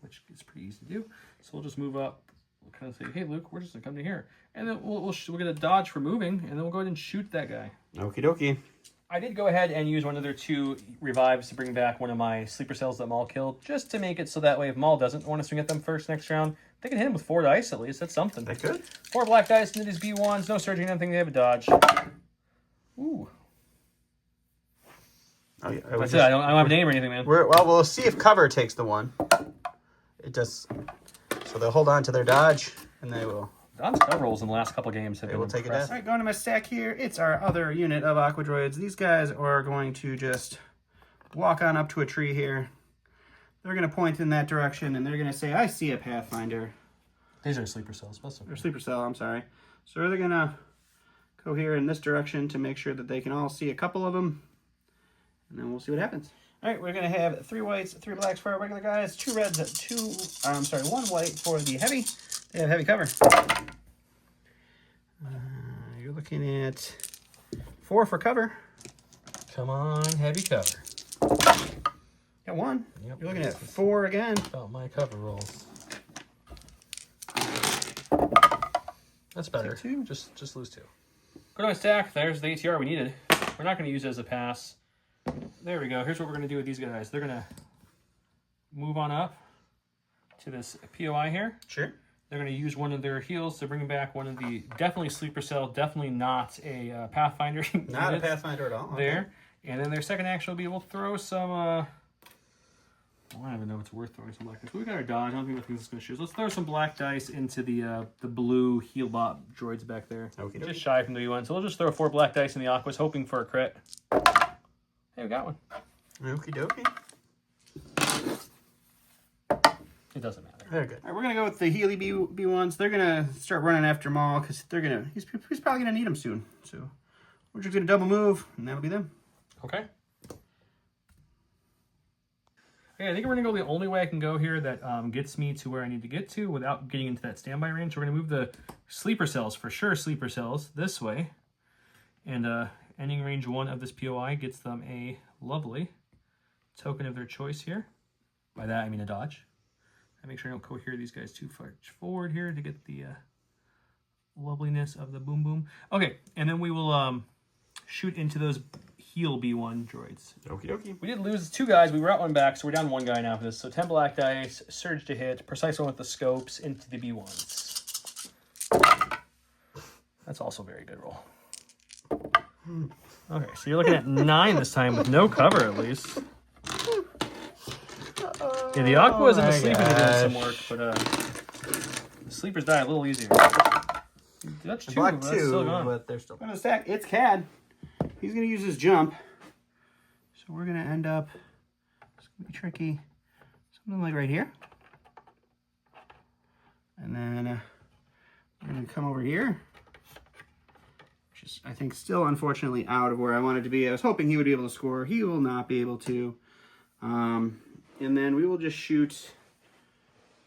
Speaker 1: Which is pretty easy to do. So we'll just move up. We'll kind of say, hey, Luke, we're just going to come to here. And then we'll get a dodge for moving, and then we'll go ahead and shoot that guy.
Speaker 2: Okie dokie.
Speaker 1: I did go ahead and use one of their 2 revives to bring back one of my sleeper cells that Maul killed, just to make it so that way if Maul doesn't want to swing at them first next round, they can hit him with 4 dice at least. That's something.
Speaker 2: That good?
Speaker 1: 4 black dice into these B1s. No surging, nothing. They have a dodge. Ooh.
Speaker 2: Oh, yeah.
Speaker 1: That's it. I don't have a name or anything, man.
Speaker 3: We'll see if cover takes the 1. It does. So they'll hold on to their dodge, and they will.
Speaker 1: Don's cover rolls in the last couple games have been
Speaker 3: take it. All
Speaker 1: impressive.
Speaker 3: right, going to my stack here. It's our other unit of Aqua Droids. These guys are going to just walk on up to a tree here. They're going to point in that direction, and they're going to say, I see a Pathfinder.
Speaker 1: These are sleeper cells.
Speaker 3: Or sleeper cell, I'm sorry. So they're going to go here in this direction to make sure that they can all see a couple of them. And then we'll see what happens. All right, we're going to have 3 whites, 3 blacks for our regular guys, 2 reds, 1 white for the heavy. They have heavy cover. You're looking at 4 for cover.
Speaker 1: Come on, heavy cover.
Speaker 3: Got 1.
Speaker 1: Yep.
Speaker 3: You're looking at 4 again.
Speaker 1: About my cover rolls. That's better.
Speaker 3: 2.
Speaker 1: Just lose 2. Go to my stack. There's the ATR we needed. We're not going to use it as a pass. There we go. Here's what we're going to do with these guys. They're going to move on up to this POI here.
Speaker 3: Sure.
Speaker 1: They're going to use one of their heals to bring back one of the definitely sleeper cell, definitely not a Pathfinder.
Speaker 3: Not a Pathfinder at all.
Speaker 1: There. Okay. And then their second action will be we'll throw some, I don't even know if it's worth throwing some black dice. But we got our dodge. I don't think it's going to shoot. Let's throw some black dice into the blue heal bot droids back there.
Speaker 2: Okay.
Speaker 1: Just shy from the U1. So we'll just throw 4 black dice in the Aquas, hoping for a crit. Hey, we got one.
Speaker 3: Okie dokie.
Speaker 1: It doesn't matter.
Speaker 3: Very good. All right, we're going to go with the Healy B1s. They're going to start running after Maul because he's probably going to need them soon. So we're just going to double move, and that'll be them.
Speaker 1: Okay. Okay, I think we're going to go the only way I can go here that gets me to where I need to get to without getting into that standby range. We're going to move the sleeper cells, for sure sleeper cells, this way. And ending range 1 of this POI gets them a lovely token of their choice here. By that, I mean a dodge. I make sure I don't cohere these guys too far forward here to get the loveliness of the boom boom. Okay, and then we will shoot into those heal B1 droids.
Speaker 2: Okie dokie.
Speaker 1: We did lose 2 guys. We were out 1 back, so we're down 1 guy now for this. So 10 black dice, surge to hit, precise one with the scopes into the B1s. That's also a very good roll. Okay, so you're looking at 9 this time with no cover at least. Yeah, the Aquas and the Sleepers are doing some work, but the Sleepers die a little easier. That's two.
Speaker 3: Black
Speaker 1: That's
Speaker 3: 2,
Speaker 1: still gone.
Speaker 3: but they're still going to stack. It's Cad. He's going to use his jump. So we're going to end up, it's going to be tricky, something like right here. And then we're going to come over here, which is, I think, still unfortunately out of where I wanted to be. I was hoping he would be able to score. He will not be able to. And then we will just shoot,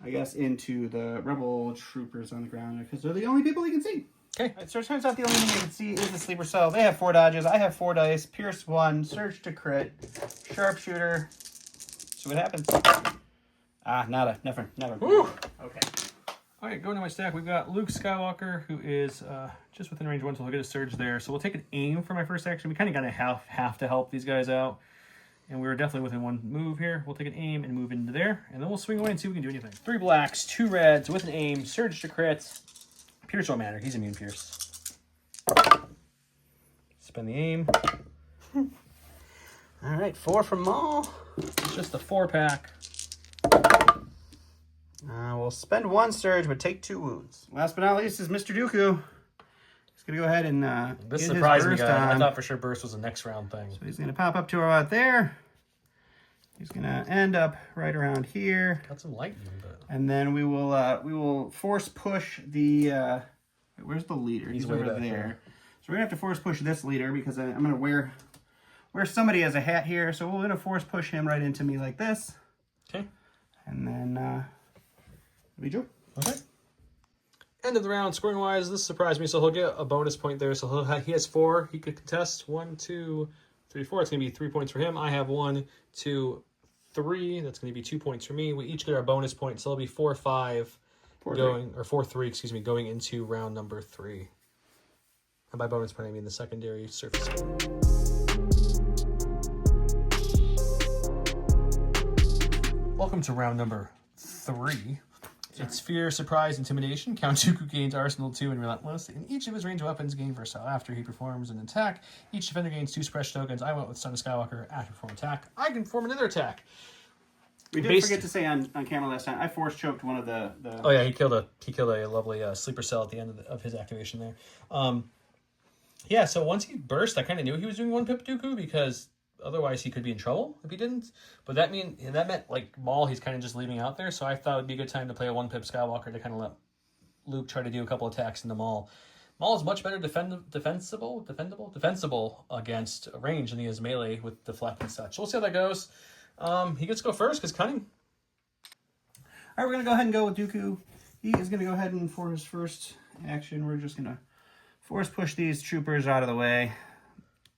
Speaker 3: I guess, into the rebel troopers on the ground because they're the only people you can see.
Speaker 1: Okay.
Speaker 3: So it turns out the only thing you can see is the sleeper cell. They have 4 dodges. I have 4 dice. Pierce 1, surge to crit, sharpshooter. See what happens. Ah, nada. Never.
Speaker 1: Woo.
Speaker 3: Okay.
Speaker 1: All right, going to my stack, we've got Luke Skywalker, who is just within range 1, so we'll get a surge there. So we'll take an aim for my first action. We kind of got to have to help these guys out. And we were definitely within 1 move here. We'll take an aim and move into there. And then we'll swing away and see if we can do anything. 3 blacks, 2 reds, with an aim, surge to crit. Pierce won't matter. He's immune pierce. Spend the aim.
Speaker 3: All right, 4 from Maul.
Speaker 1: It's just a 4-pack.
Speaker 3: We'll spend 1 surge, but take 2 wounds. Last but not least is Mr. Dooku. He's going to go ahead and
Speaker 1: This
Speaker 3: get
Speaker 1: surprised me,
Speaker 3: his burst
Speaker 1: guys. I
Speaker 3: on.
Speaker 1: thought for sure burst was a next round thing.
Speaker 3: So he's going to pop up to about there. He's going to end up right around here.
Speaker 1: Got some lightning, but
Speaker 3: And then we will force push the where's the leader?
Speaker 1: He's
Speaker 3: He's
Speaker 1: way
Speaker 3: over
Speaker 1: back
Speaker 3: there.
Speaker 1: there.
Speaker 3: So we're gonna have to force push this leader because I'm gonna wear somebody as a hat here. So we're gonna force push him right into me like this.
Speaker 1: okay.
Speaker 3: And then we do.
Speaker 1: Okay. End of the round, scoring wise, this surprised me. So he'll get a bonus point there. So he has 4. He could contest 1, 2, 3, 4. It's gonna be 3 points for him. I have 1, 2, 3. That's gonna be 2 points for me. We each get our bonus points. So it'll be 4, 5 going, or 4, 3. Excuse me, going into round number 3. And by bonus point, I mean the secondary surface. Welcome to round number 3. It's Fear, Surprise, Intimidation. Count Dooku gains Arsenal 2 and Relentless. And each of his range weapons gain versatile after he performs an attack. Each defender gains 2 suppression tokens. I went with Son of Skywalker. After perform attack, I can perform another attack.
Speaker 3: We did forget to say on camera last time, I force choked one of the
Speaker 1: Oh yeah, he killed a lovely sleeper cell at the end of his activation there. Yeah, so once he burst, I kind of knew he was doing 1 pip Dooku because otherwise he could be in trouble if he didn't. But that meant like Maul, he's kind of just leaving out there. So I thought it'd be a good time to play a 1 pip Skywalker to kind of let Luke try to do a couple attacks into Maul. Maul is much better defensible against range than he is melee with deflect and such. So we'll see how that goes. He gets to go first because cunning.
Speaker 3: All right, we're going to go ahead and go with Dooku. He is going to go ahead and for his first action, we're just going to force push these troopers out of the way.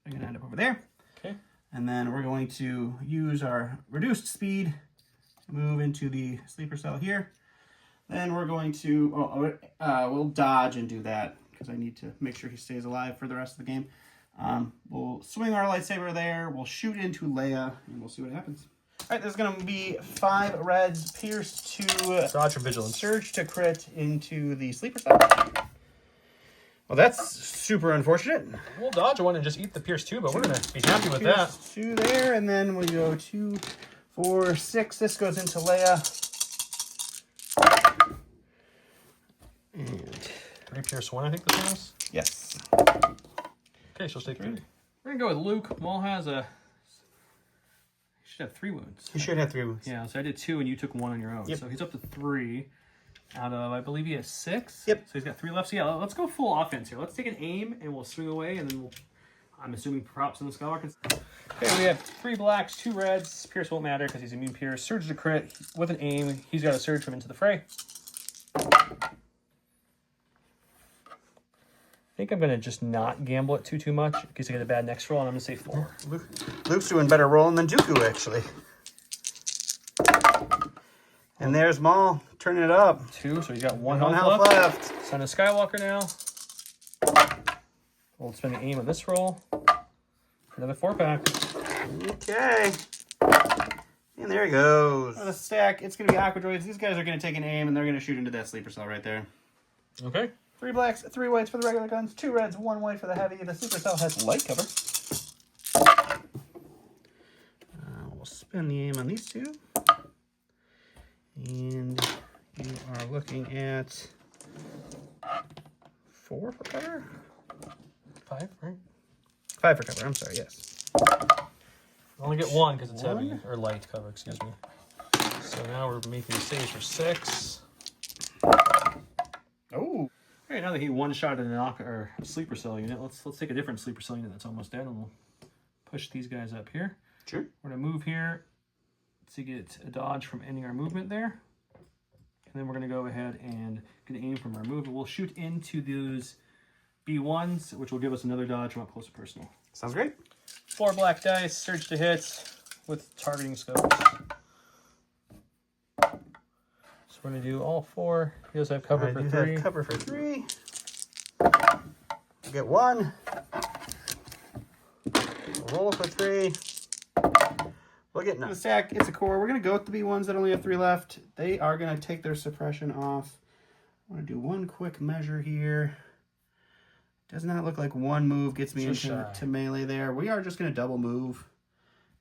Speaker 3: They're going to end up over there.
Speaker 1: Okay.
Speaker 3: And then we're going to use our reduced speed to move into the sleeper cell here. Then we're going to, we'll dodge and do that because I need to make sure he stays alive for the rest of the game. We'll swing our lightsaber there. We'll shoot into Leia and we'll see what happens. All right, there's going to be 5 reds, pierce to
Speaker 1: Dodge for vigilance.
Speaker 3: surge to crit into the sleeper cell. Well, that's super unfortunate.
Speaker 1: We'll dodge 1 and just eat the pierce 2, but we're going to be happy with that.
Speaker 3: Pierce 2 there, and then we go 2, 4, 6. This goes into Leia. And
Speaker 1: 3 pierce 1, I think this was.
Speaker 3: yes.
Speaker 1: Okay, she'll take 3. We're going to go with Luke. Maul has he should have 3 wounds.
Speaker 3: You should have 3 wounds.
Speaker 1: Yeah, so I did 2 and you took 1 on your own.
Speaker 3: Yep.
Speaker 1: So he's up to 3 out of, I believe he has 6.
Speaker 3: Yep.
Speaker 1: So he's got 3 left. So yeah, let's go full offense here. Let's take an aim and we'll swing away and then I'm assuming props on the Skywalker. Okay, we have 3 blacks, 2 reds. Pierce won't matter because he's immune pierce. Surge to crit with an aim. He's got to surge from into the fray. I think I'm going to just not gamble it too much in case I get a bad next roll, and I'm going to say 4.
Speaker 3: Luke's doing better rolling than Dooku, actually. And there's Maul turning it up.
Speaker 1: 2, so he's got 1
Speaker 3: One
Speaker 1: health
Speaker 3: health
Speaker 1: left.
Speaker 3: left.
Speaker 1: Son of Skywalker now. We'll spend the aim on this roll. Another 4-pack.
Speaker 3: Okay. And there he goes. For the stack, it's going to be Aqua Droids. These guys are going to take an aim, and they're going to shoot into that sleeper cell right there.
Speaker 1: Okay.
Speaker 3: 3 blacks, 3 whites for the regular guns, 2 reds, 1 white for the heavy. The sleeper cell has light cover. We'll spin the aim on these 2. And you are looking at 4 for cover?
Speaker 1: 5, right?
Speaker 3: 5 for cover, I'm sorry, yes.
Speaker 1: Only get 1 because it's
Speaker 3: 1.
Speaker 1: heavy, or light cover, excuse me. So now we're making a stage for 6.
Speaker 3: Oh.
Speaker 1: All right, now that he one-shot an or a sleeper cell unit, let's take a different sleeper cell unit that's almost dead, and we'll push these guys up here.
Speaker 3: Sure.
Speaker 1: We're gonna move here to get a dodge from ending our movement there. And then we're gonna go ahead and get an aim from our move. We'll shoot into those B1s, which will give us another dodge from up close and personal.
Speaker 3: Sounds great.
Speaker 1: 4 black dice, surge to hit with targeting scopes. So we're gonna do all 4. He does have cover for 3.
Speaker 3: Have cover for 3. Get 1. Roll for 3. We'll get none. Stack, it's a core. We're going to go with the B1s that only have 3 left. They are going to take their suppression off. I want to do one quick measure here. Does not look like one move gets me into melee there. We are just going to double move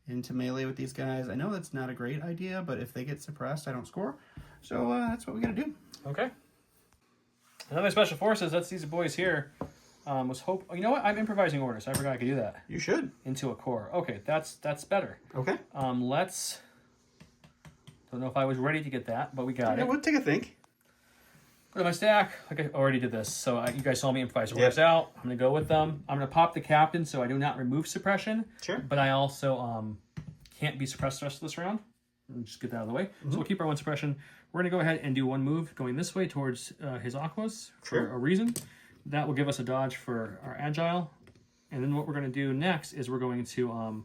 Speaker 3: into melee with these guys. I know that's not a great idea, but if they get suppressed, I don't score. So that's what we got to do.
Speaker 1: Okay. Another special forces, that's these boys here. You know what? I'm improvising orders. I forgot I could do that.
Speaker 3: You should.
Speaker 1: Into a core. Okay, that's better.
Speaker 3: Okay.
Speaker 1: Don't know if I was ready to get that, but we got it.
Speaker 3: We'll take a think.
Speaker 1: Go to my stack. Like I already did this, so you guys saw me improvise orders out. I'm going to go with them. I'm going to pop the captain so I do not remove suppression.
Speaker 3: Sure.
Speaker 1: But I also can't be suppressed the rest of this round. Just get that out of the way. So we'll keep our 1 suppression. We're going to go ahead and do 1 move going this way towards his aquas for a reason. That will give us a dodge for our agile. And then what we're going to do next is we're going to...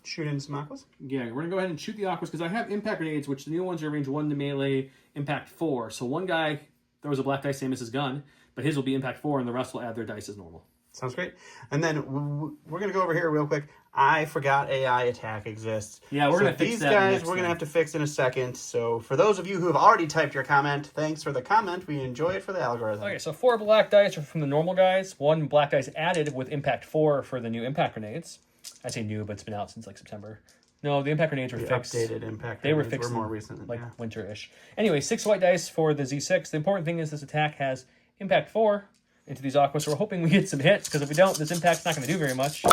Speaker 3: shoot in some aquas?
Speaker 1: Yeah, we're going to go ahead and shoot the aquas because I have impact grenades, which the new ones are range 1 to melee, impact 4. So one guy throws a black dice, same as his gun, but his will be impact 4, and the rest will add their dice as normal.
Speaker 3: Sounds great. And then we're going to go over here real quick. I forgot AI attack exists.
Speaker 1: Yeah, we're going to fix that.
Speaker 3: These guys we're going to have to fix in a second. So for those of you who have already typed your comment, thanks for the comment. We enjoy it for the algorithm.
Speaker 1: Okay, so 4 black dice are from the normal guys. 1 black dice added with impact 4 for the new impact grenades. I say new, but it's been out since like September. No, the impact grenades were fixed.
Speaker 3: Updated impact
Speaker 1: They were
Speaker 3: grenades
Speaker 1: fixed
Speaker 3: more recent.
Speaker 1: like winter-ish. Anyway, 6 white dice for the Z6. The important thing is this attack has impact 4 into these aquas, so we're hoping we get some hits, because if we don't, this impact's not going to do very much.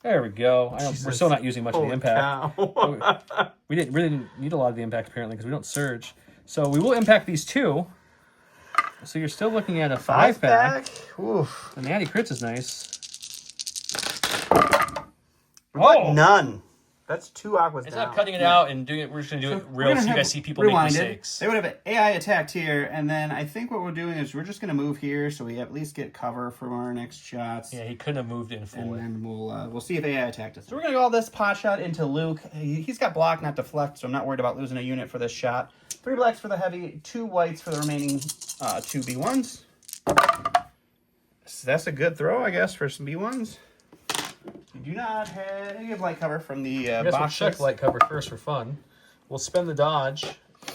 Speaker 1: There we go. We're still not using much of the impact. We didn't need a lot of the impact, apparently, because we don't surge. So we will impact these 2. So you're still looking at a 5-pack.
Speaker 3: Oof.
Speaker 1: The natty crits is nice.
Speaker 3: What? None. That's 2 aquas
Speaker 1: It's
Speaker 3: down.
Speaker 1: not cutting it out and doing it. We're just going to do it real so you guys see people make mistakes.
Speaker 3: They would have AI attacked here, and then I think what we're doing is we're just going to move here so we at least get cover from our next shots.
Speaker 1: Yeah, he couldn't have moved in fully.
Speaker 3: And then we'll see if AI attacked us. So we're going to go all this pot shot into Luke. He's got block, not deflect, so I'm not worried about losing a unit for this shot. 3 blacks for the heavy, 2 whites for the remaining 2 B1s. So that's a good throw, I guess, for some B1s. You do not have any light cover from the
Speaker 1: I guess
Speaker 3: boxes.
Speaker 1: we'll check light cover first for fun. We'll spend the dodge.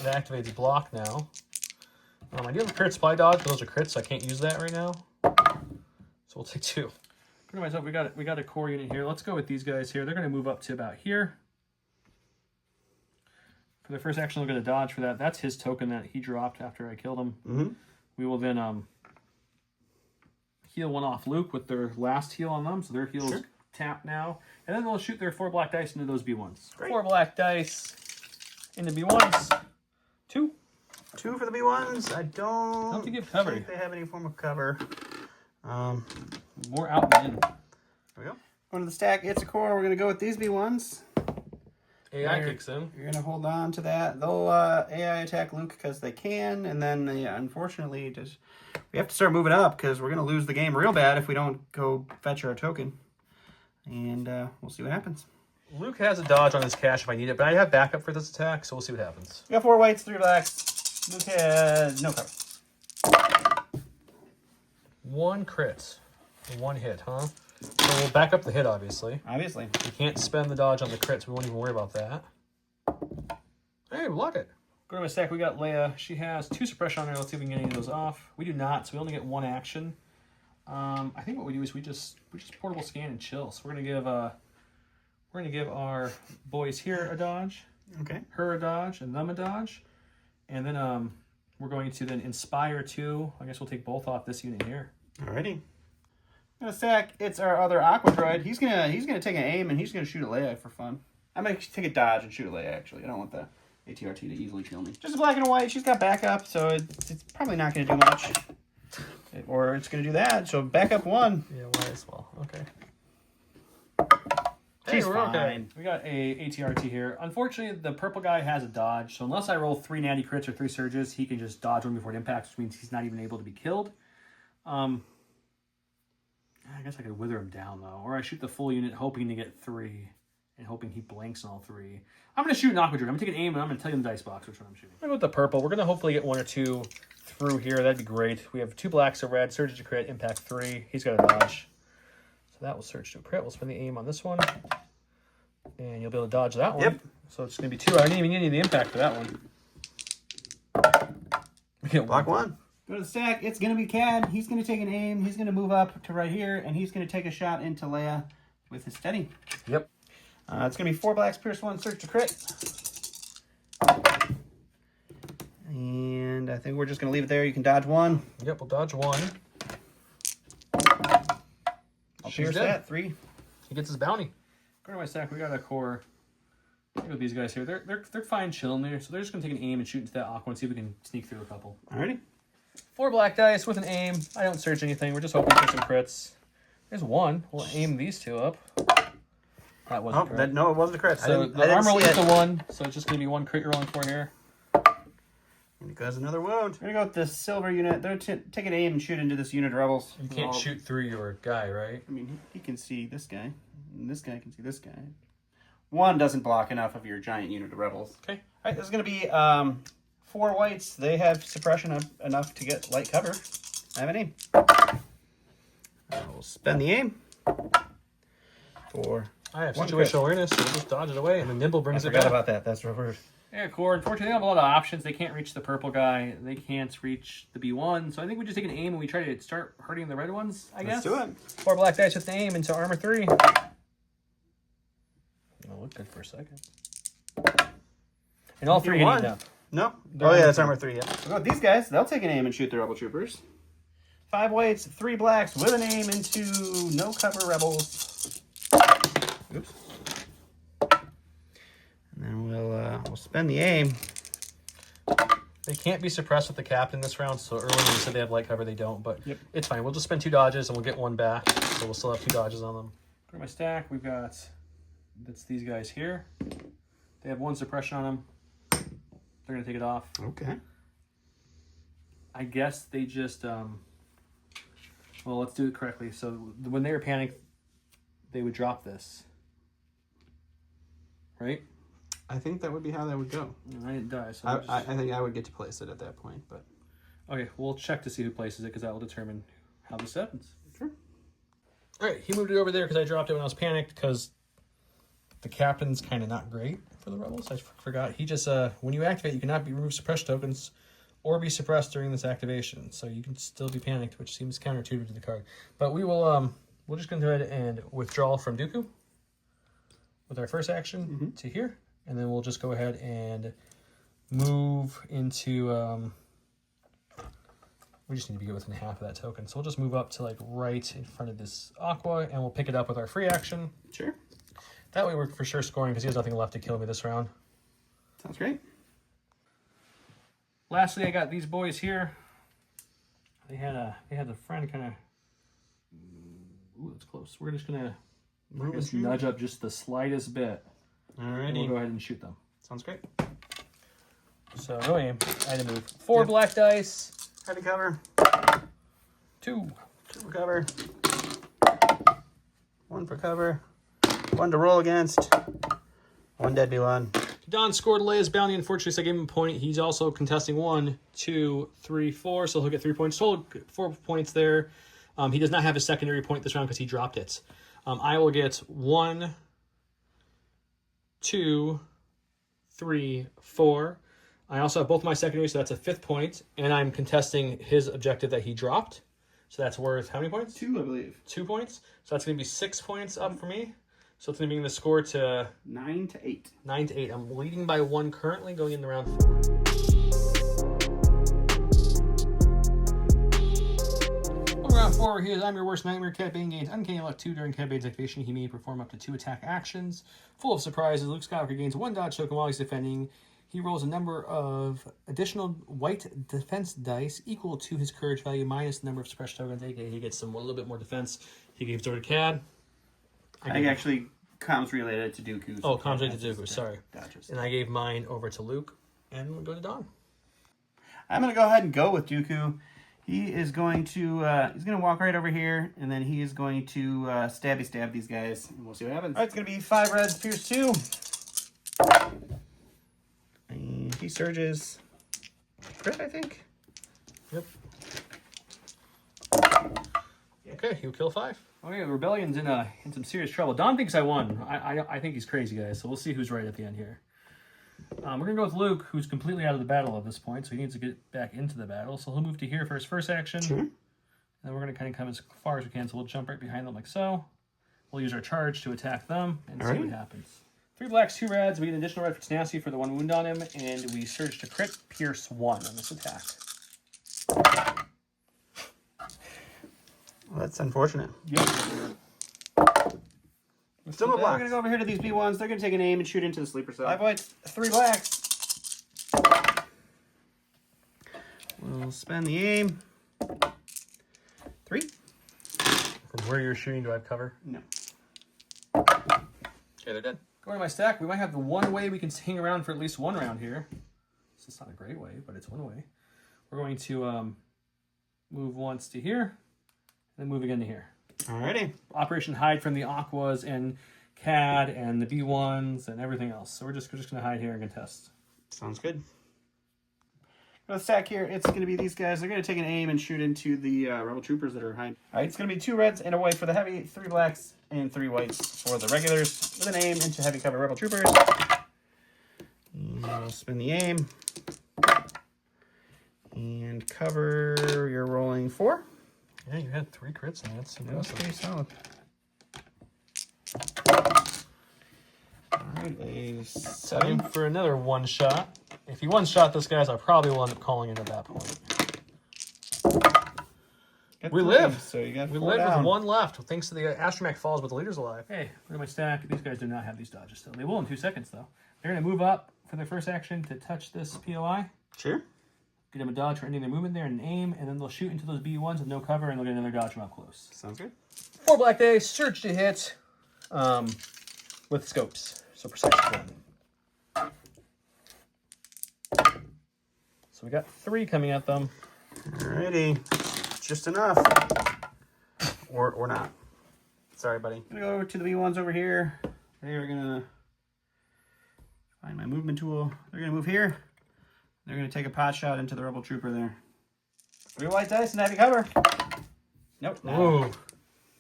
Speaker 1: That activates block now. I do have a crit supply dodge, but those are crits, so I can't use that right now. So we'll take 2. Pretty myself, we got a core unit here. Let's go with these guys here. They're going to move up to about here. For the first action, we're going to dodge for that. That's his token that he dropped after I killed him.
Speaker 3: Mm-hmm.
Speaker 1: We will then heal 1 off Luke with their last heal on them, so their heal's tapped now. And then they'll shoot their 4 black dice into those B1s.
Speaker 3: Great.
Speaker 1: 4 black dice into B1s. 2.
Speaker 3: 2 for the B1s. I don't
Speaker 1: think they
Speaker 3: have any form of cover.
Speaker 1: More out than in.
Speaker 3: There we go. Going to the stack. It's a core. We're going to go with these B1s.
Speaker 1: AI kicks in.
Speaker 3: You're going to hold on to that. They'll AI attack Luke because they can. And then, unfortunately, we have to start moving up because we're going to lose the game real bad if we don't go fetch our token. And we'll see what happens.
Speaker 1: Luke has a dodge on his cash if I need it, but I have backup for this attack, so we'll see what happens.
Speaker 3: We got 4 whites, 3 blacks. Luke has no cover.
Speaker 1: 1 crit. 1 hit, huh? So we'll back up the hit, obviously.
Speaker 3: Obviously. We
Speaker 1: can't spend the dodge on the crits. We won't even worry about that. Hey, block it. Go to my stack. We got Leia. She has 2 suppression on her. Let's see if we can get any of those off. We do not, so we only get 1 action. I think what we do is we just portable scan and chill. So we're gonna give our boys here a dodge,
Speaker 3: okay,
Speaker 1: her a dodge, and them a dodge, and then We're going to then Inspire 2. I guess we'll take both off this unit here.
Speaker 3: Alrighty. Gonna stack. It's our other Aqua Droid. He's gonna take an aim and he's gonna shoot at Leia for fun. I'm gonna take a dodge and shoot at Leia. Actually, I don't want the ATRT to easily kill me. Just a black and a white. She's got backup, so it's probably not gonna do much. Or it's gonna do that. So backup 1.
Speaker 1: Yeah, why as well? Okay.
Speaker 3: She's
Speaker 1: we're
Speaker 3: fine.
Speaker 1: okay. We got a ATRT here. Unfortunately, the purple guy has a dodge, so unless I roll 3 natty crits or 3 surges, he can just dodge one before it impacts, which means he's not even able to be killed. I guess I could wither him down, though. Or I shoot the full unit, hoping to get 3, and hoping he blanks on all 3. I'm going to shoot an Aqua Droid. I'm going to take an aim, and I'm going to tell you in the dice box which one I'm shooting. I'm going to go with the purple. We're going to hopefully get 1 or 2 through here. That'd be great. We have 2 blacks, a red, surge to crit, impact 3. He's got a dodge. So that will surge to a crit. We'll spend the aim on this one. And you'll be able to dodge that one.
Speaker 3: Yep.
Speaker 1: So it's going to be 2. I didn't even need any of the impact for that one. We get
Speaker 3: Block 1. Go to the stack. It's going to be Cad. He's going to take an aim. He's going to move up to right here, and he's going to take a shot into Leia with his steady.
Speaker 1: Yep.
Speaker 3: It's going to be 4 blacks, pierce 1, search to crit. And I think we're just going to leave it there. You can dodge 1.
Speaker 1: Yep, we'll dodge 1.
Speaker 3: I'll pierce that. 3.
Speaker 1: He gets his bounty. Go to my stack. We got a core. Look at these guys here. They're fine chilling there. So they're just going to take an aim and shoot into that Aqua and see if we can sneak through a couple.
Speaker 3: Alrighty.
Speaker 1: 4 black dice with an aim. I don't search anything. We're just hoping for some crits. There's 1. We'll aim these 2 up. That wasn't correct.
Speaker 3: No, it wasn't a crit.
Speaker 1: So the armor leads to 1. So it's just going to be 1 crit you're rolling for here.
Speaker 3: Because another wound. We're going to go with the silver unit. They're take an aim and shoot into this unit of rebels.
Speaker 1: You can't shoot through your guy, right?
Speaker 3: I mean, he can see this guy. And this guy can see this guy. 1 doesn't block enough of your giant unit of rebels.
Speaker 1: Okay.
Speaker 3: All right, this is going to be 4 whites. They have suppression enough to get light cover. I have an aim. We'll spend the aim for
Speaker 1: I have
Speaker 3: 1
Speaker 1: situational
Speaker 3: crit.
Speaker 1: awareness, so we'll just dodge it away, and then Nimble brings
Speaker 3: I
Speaker 1: it
Speaker 3: forgot
Speaker 1: back.
Speaker 3: about that. That's rude.
Speaker 1: Yeah, core. Unfortunately, they have a lot of options. They can't reach the purple guy. They can't reach the B1. So I think we just take an aim and we try to start hurting the red ones, I guess.
Speaker 3: Let's do it.
Speaker 1: 4 black dice with an aim into armor 3. It'll look good for a second. And all 3
Speaker 3: won.
Speaker 1: hitting up.
Speaker 3: No.
Speaker 1: They're
Speaker 3: Oh, yeah,
Speaker 1: armor
Speaker 3: that's
Speaker 1: 3.
Speaker 3: armor 3, yeah. We'll go with these guys. They'll take an aim and shoot the rebel troopers. 5 whites, 3 blacks with an aim into no cover rebels. Oops. And then we'll spend the aim.
Speaker 1: They can't be suppressed with the captain this round, so earlier they said they have light cover, they don't, but it's fine. We'll just spend 2 dodges and we'll get 1 back, so we'll still have 2 dodges on them. Go to my stack. We've got, that's these guys here. They have 1 suppression on them. They're going to take it off.
Speaker 3: Okay.
Speaker 1: I guess they just, well, let's do it correctly. So when they were panicked, they would drop this. Right?
Speaker 2: I think that would be how that would go.
Speaker 1: And I didn't die, so
Speaker 2: I think I would get to place it at that point, but...
Speaker 1: Okay, we'll check to see who places it, because that will determine how this happens.
Speaker 2: Sure.
Speaker 1: All right, he moved it over there because I dropped it when I was panicked, because the captain's kind of not great for the rebels. I forgot. He just, when you activate, you cannot remove suppressed tokens or be suppressed during this activation. So you can still be panicked, which seems counterintuitive to the card. But we will, we're just going to go ahead and withdraw from Dooku with our first action to here. And then we'll just go ahead and move into, we just need to be within half of that token. So we'll just move up to like right in front of this Aqua, and we'll pick it up with our free action.
Speaker 3: Sure.
Speaker 1: That way we're for sure scoring because he has nothing left to kill me this round.
Speaker 3: Sounds great.
Speaker 1: Lastly, I got these boys here. They had a friend kind of, ooh, that's close. We're just gonna nudge up just the slightest bit.
Speaker 3: Alrighty.
Speaker 1: We'll go ahead and shoot them.
Speaker 3: Sounds great.
Speaker 1: So no aim. I had to move. 4 black dice.
Speaker 3: Heavy cover.
Speaker 1: 2.
Speaker 3: 2 for cover. 1 for cover. 1 to roll against. 1 dead B1.
Speaker 1: Don scored Leia's bounty. Unfortunately, so I gave him a point. He's also contesting 1, 2, 3, 4. So he'll get 3 points. Total 4 points there. He does not have a secondary point this round because he dropped it. I will get 1, 2, 3, 4. I also have both my secondaries, so that's a 5th point. And I'm contesting his objective that he dropped. So that's worth how many points?
Speaker 3: 2, I believe.
Speaker 1: 2 points. So that's going to be 6 points up for me. So it's going to bring the score to
Speaker 3: 9 to 8.
Speaker 1: 9 to 8. I'm leading by 1 currently, going into round 4. on 4, he is I'm Your Worst Nightmare. Cad Bane gains Uncanny Luck 2 during Cad Bane's activation. He may perform up to 2 attack actions. Full of surprises, Luke Skywalker gains 1 dodge token while he's defending. He rolls a number of additional white defense dice equal to his courage value minus the number of suppression tokens. aka he gets some a little bit more defense. He gives over to Cad.
Speaker 2: I think actually comms related to Dooku.
Speaker 1: Oh, comms related to Dooku, sorry.
Speaker 2: Dodges.
Speaker 1: And I gave mine over to Luke. And we'll go to Don.
Speaker 2: I'm going to go ahead and go with Dooku. He is going to walk right over here, and then he is going to stab these guys, and we'll see what happens. All right, it's going to be 5 reds, Pierce 2. And he surges. Crit, I think.
Speaker 1: Yep. Okay, he'll kill 5. Okay, the Rebellion's in some serious trouble. Don thinks I won. I think he's crazy, guys, so we'll see who's right at the end here. We're going to go with Luke, who's completely out of the battle at this point, so he needs to get back into the battle. So he'll move to here for his first action.
Speaker 2: Sure.
Speaker 1: And then we're going to kind of come as far as we can, so we'll jump right behind them like so. We'll use our charge to attack them and see what happens. 3 blacks, 2 reds. We get an additional red for tenacity for the 1 wound on him, and we surge to crit Pierce 1 on this attack.
Speaker 2: Well, that's unfortunate.
Speaker 1: Yep.
Speaker 2: Still no blacks. We're going to go over here to these B1s. They're going to take an aim and shoot into the sleeper cell. 5 whites, 3 blacks. We'll spend the aim. 3.
Speaker 1: From where you're shooting, do I have cover?
Speaker 2: No.
Speaker 1: Okay, they're dead. Going to my stack, we might have the one way we can hang around for at least 1 round here. This is not a great way, but it's one way. We're going to move once to here, and then move again to here.
Speaker 2: Alrighty.
Speaker 1: Operation hide from the Aquas and CAD and the B1s and everything else. So we're just going to hide here and contest.
Speaker 2: Sounds good. Go to the stack here. It's going to be these guys. They're going to take an aim and shoot into the rebel troopers that are hiding. Alright, it's going to be 2 reds and a white for the heavy, 3 blacks and 3 whites for the regulars. With an aim into heavy cover rebel troopers. And we'll spin the aim. And cover, you're rolling 4.
Speaker 1: Yeah, you had 3 crits, and that's
Speaker 2: That's pretty solid. Alright, a 7.
Speaker 1: for another 1 shot. If he 1-shot this guys, I probably will end up calling it at that point. We live.
Speaker 2: So you got
Speaker 1: We
Speaker 2: 4
Speaker 1: live
Speaker 2: down.
Speaker 1: with 1 left, thanks to the astromech falls, but the leader's alive. Hey, look at my stack. These guys do not have these dodges still. They will in 2 seconds, though. They're going to move up for their first action to touch this POI.
Speaker 2: Sure.
Speaker 1: Get them a dodge for ending their movement there and an aim, and then they'll shoot into those B1s with no cover, and they'll get another dodge from up close.
Speaker 2: Sounds good.
Speaker 1: 4 black days, surge to hit with scopes. So precise 1. So we got 3 coming at them.
Speaker 2: Alrighty. Just enough. Or not. Sorry, buddy. I'm going to go over to the B1s over here. They are going to find my movement tool. They're going to move here. They're going to take a pot shot into the rebel trooper there. 3 white dice and heavy cover. Nope.
Speaker 1: Whoa.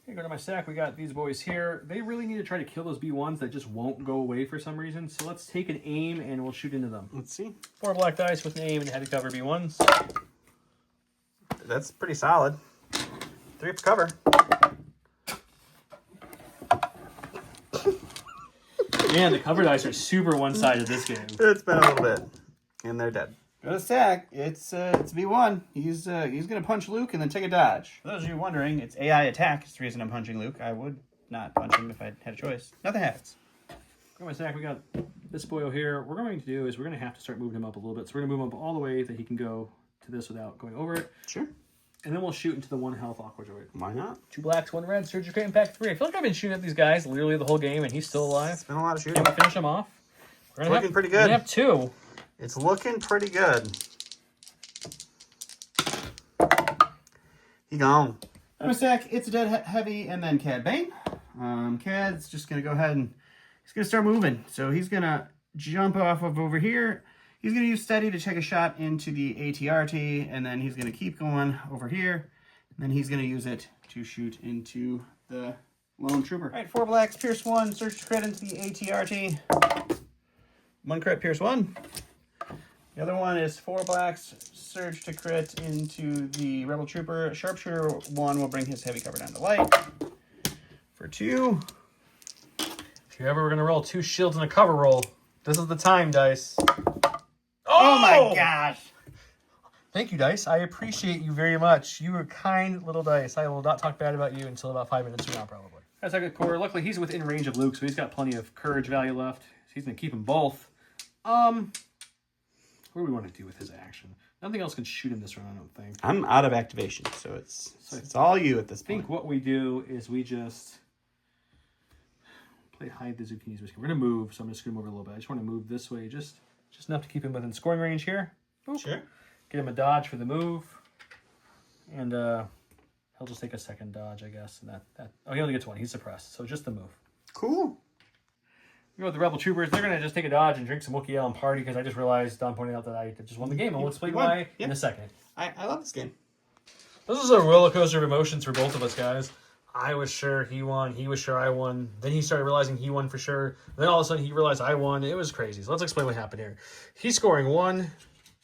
Speaker 1: Okay, go to my stack. We got these boys here. They really need to try to kill those B1s that just won't go away for some reason. So let's take an aim and we'll shoot into them.
Speaker 2: Let's see.
Speaker 1: 4 black dice with an aim and heavy cover B1s.
Speaker 2: That's pretty solid. 3 for cover.
Speaker 1: Man, the cover dice are super one-sided this game.
Speaker 2: It's been a little bit. And they're dead. Go to stack. It's B1. He's gonna punch Luke and then take a dodge. For those of you wondering, it's AI attack. It's the reason I'm punching Luke. I would not punch him if I had a choice. Nothing happens.
Speaker 1: Go to my stack. We got this boyo here. What we're going to do is we're going to have to start moving him up a little bit. So we're going to move him up all the way that he can go to this without going over it.
Speaker 2: Sure.
Speaker 1: And then we'll shoot into the 1 health aqua droid.
Speaker 2: Why not?
Speaker 1: 2 blacks, 1 red, surge crit impact 3. I feel like I've been shooting at these guys literally the whole game, and he's still alive.
Speaker 2: It's been a lot of shooting.
Speaker 1: Can we finish him off? We're gonna
Speaker 2: Looking pretty good.
Speaker 1: We're gonna have 2.
Speaker 2: It's looking pretty good. He gone. I'm a stack. It's a dead heavy and then Cad Bane. Cad's just going to go ahead and he's going to start moving. So he's going to jump off of over here. He's going to use steady to take a shot into the ATRT, and then he's going to keep going over here. And then he's going to use it to shoot into the lone trooper. All right, 4 blacks, pierce 1, search to crit into the ATRT. 1 crit, pierce 1. The other one is 4 blacks, surge to crit into the rebel trooper. Sharpshooter 1 will bring his heavy cover down to light. For 2.
Speaker 1: If you're ever gonna roll 2 shields in a cover roll, this is the time, dice.
Speaker 2: Oh my gosh!
Speaker 1: Thank you, Dice. I appreciate you very much. You are kind little Dice. I will not talk bad about you until about 5 minutes from now, probably. That's a good core. Luckily, he's within range of Luke, so he's got plenty of courage value left. So he's going to keep them both. What do we want to do with his action? Nothing else can shoot him this round, I don't think.
Speaker 2: I'm out of activation, so it's all you at this
Speaker 1: point. I think what we do is we just play hide the zucchinis. We're going to move, so I'm just going to move a little bit. I just want to move this way, just enough to keep him within scoring range here. Boop. Sure. Get him a dodge for the move. And he'll just take a second dodge, I guess. And oh, he only gets one. He's suppressed, so just the move.
Speaker 2: Cool.
Speaker 1: We go with the Rebel Troopers. They're going to just take a dodge and drink some Wookiee Ale and party because I just realized, Don pointed out that I just won the game. And we'll explain why in a second.
Speaker 2: I love this game.
Speaker 1: This is a roller coaster of emotions for both of us, guys. I was sure he won. He was sure I won. Then he started realizing he won for sure. Then all of a sudden he realized I won. It was crazy. So let's explain what happened here. He's scoring 1,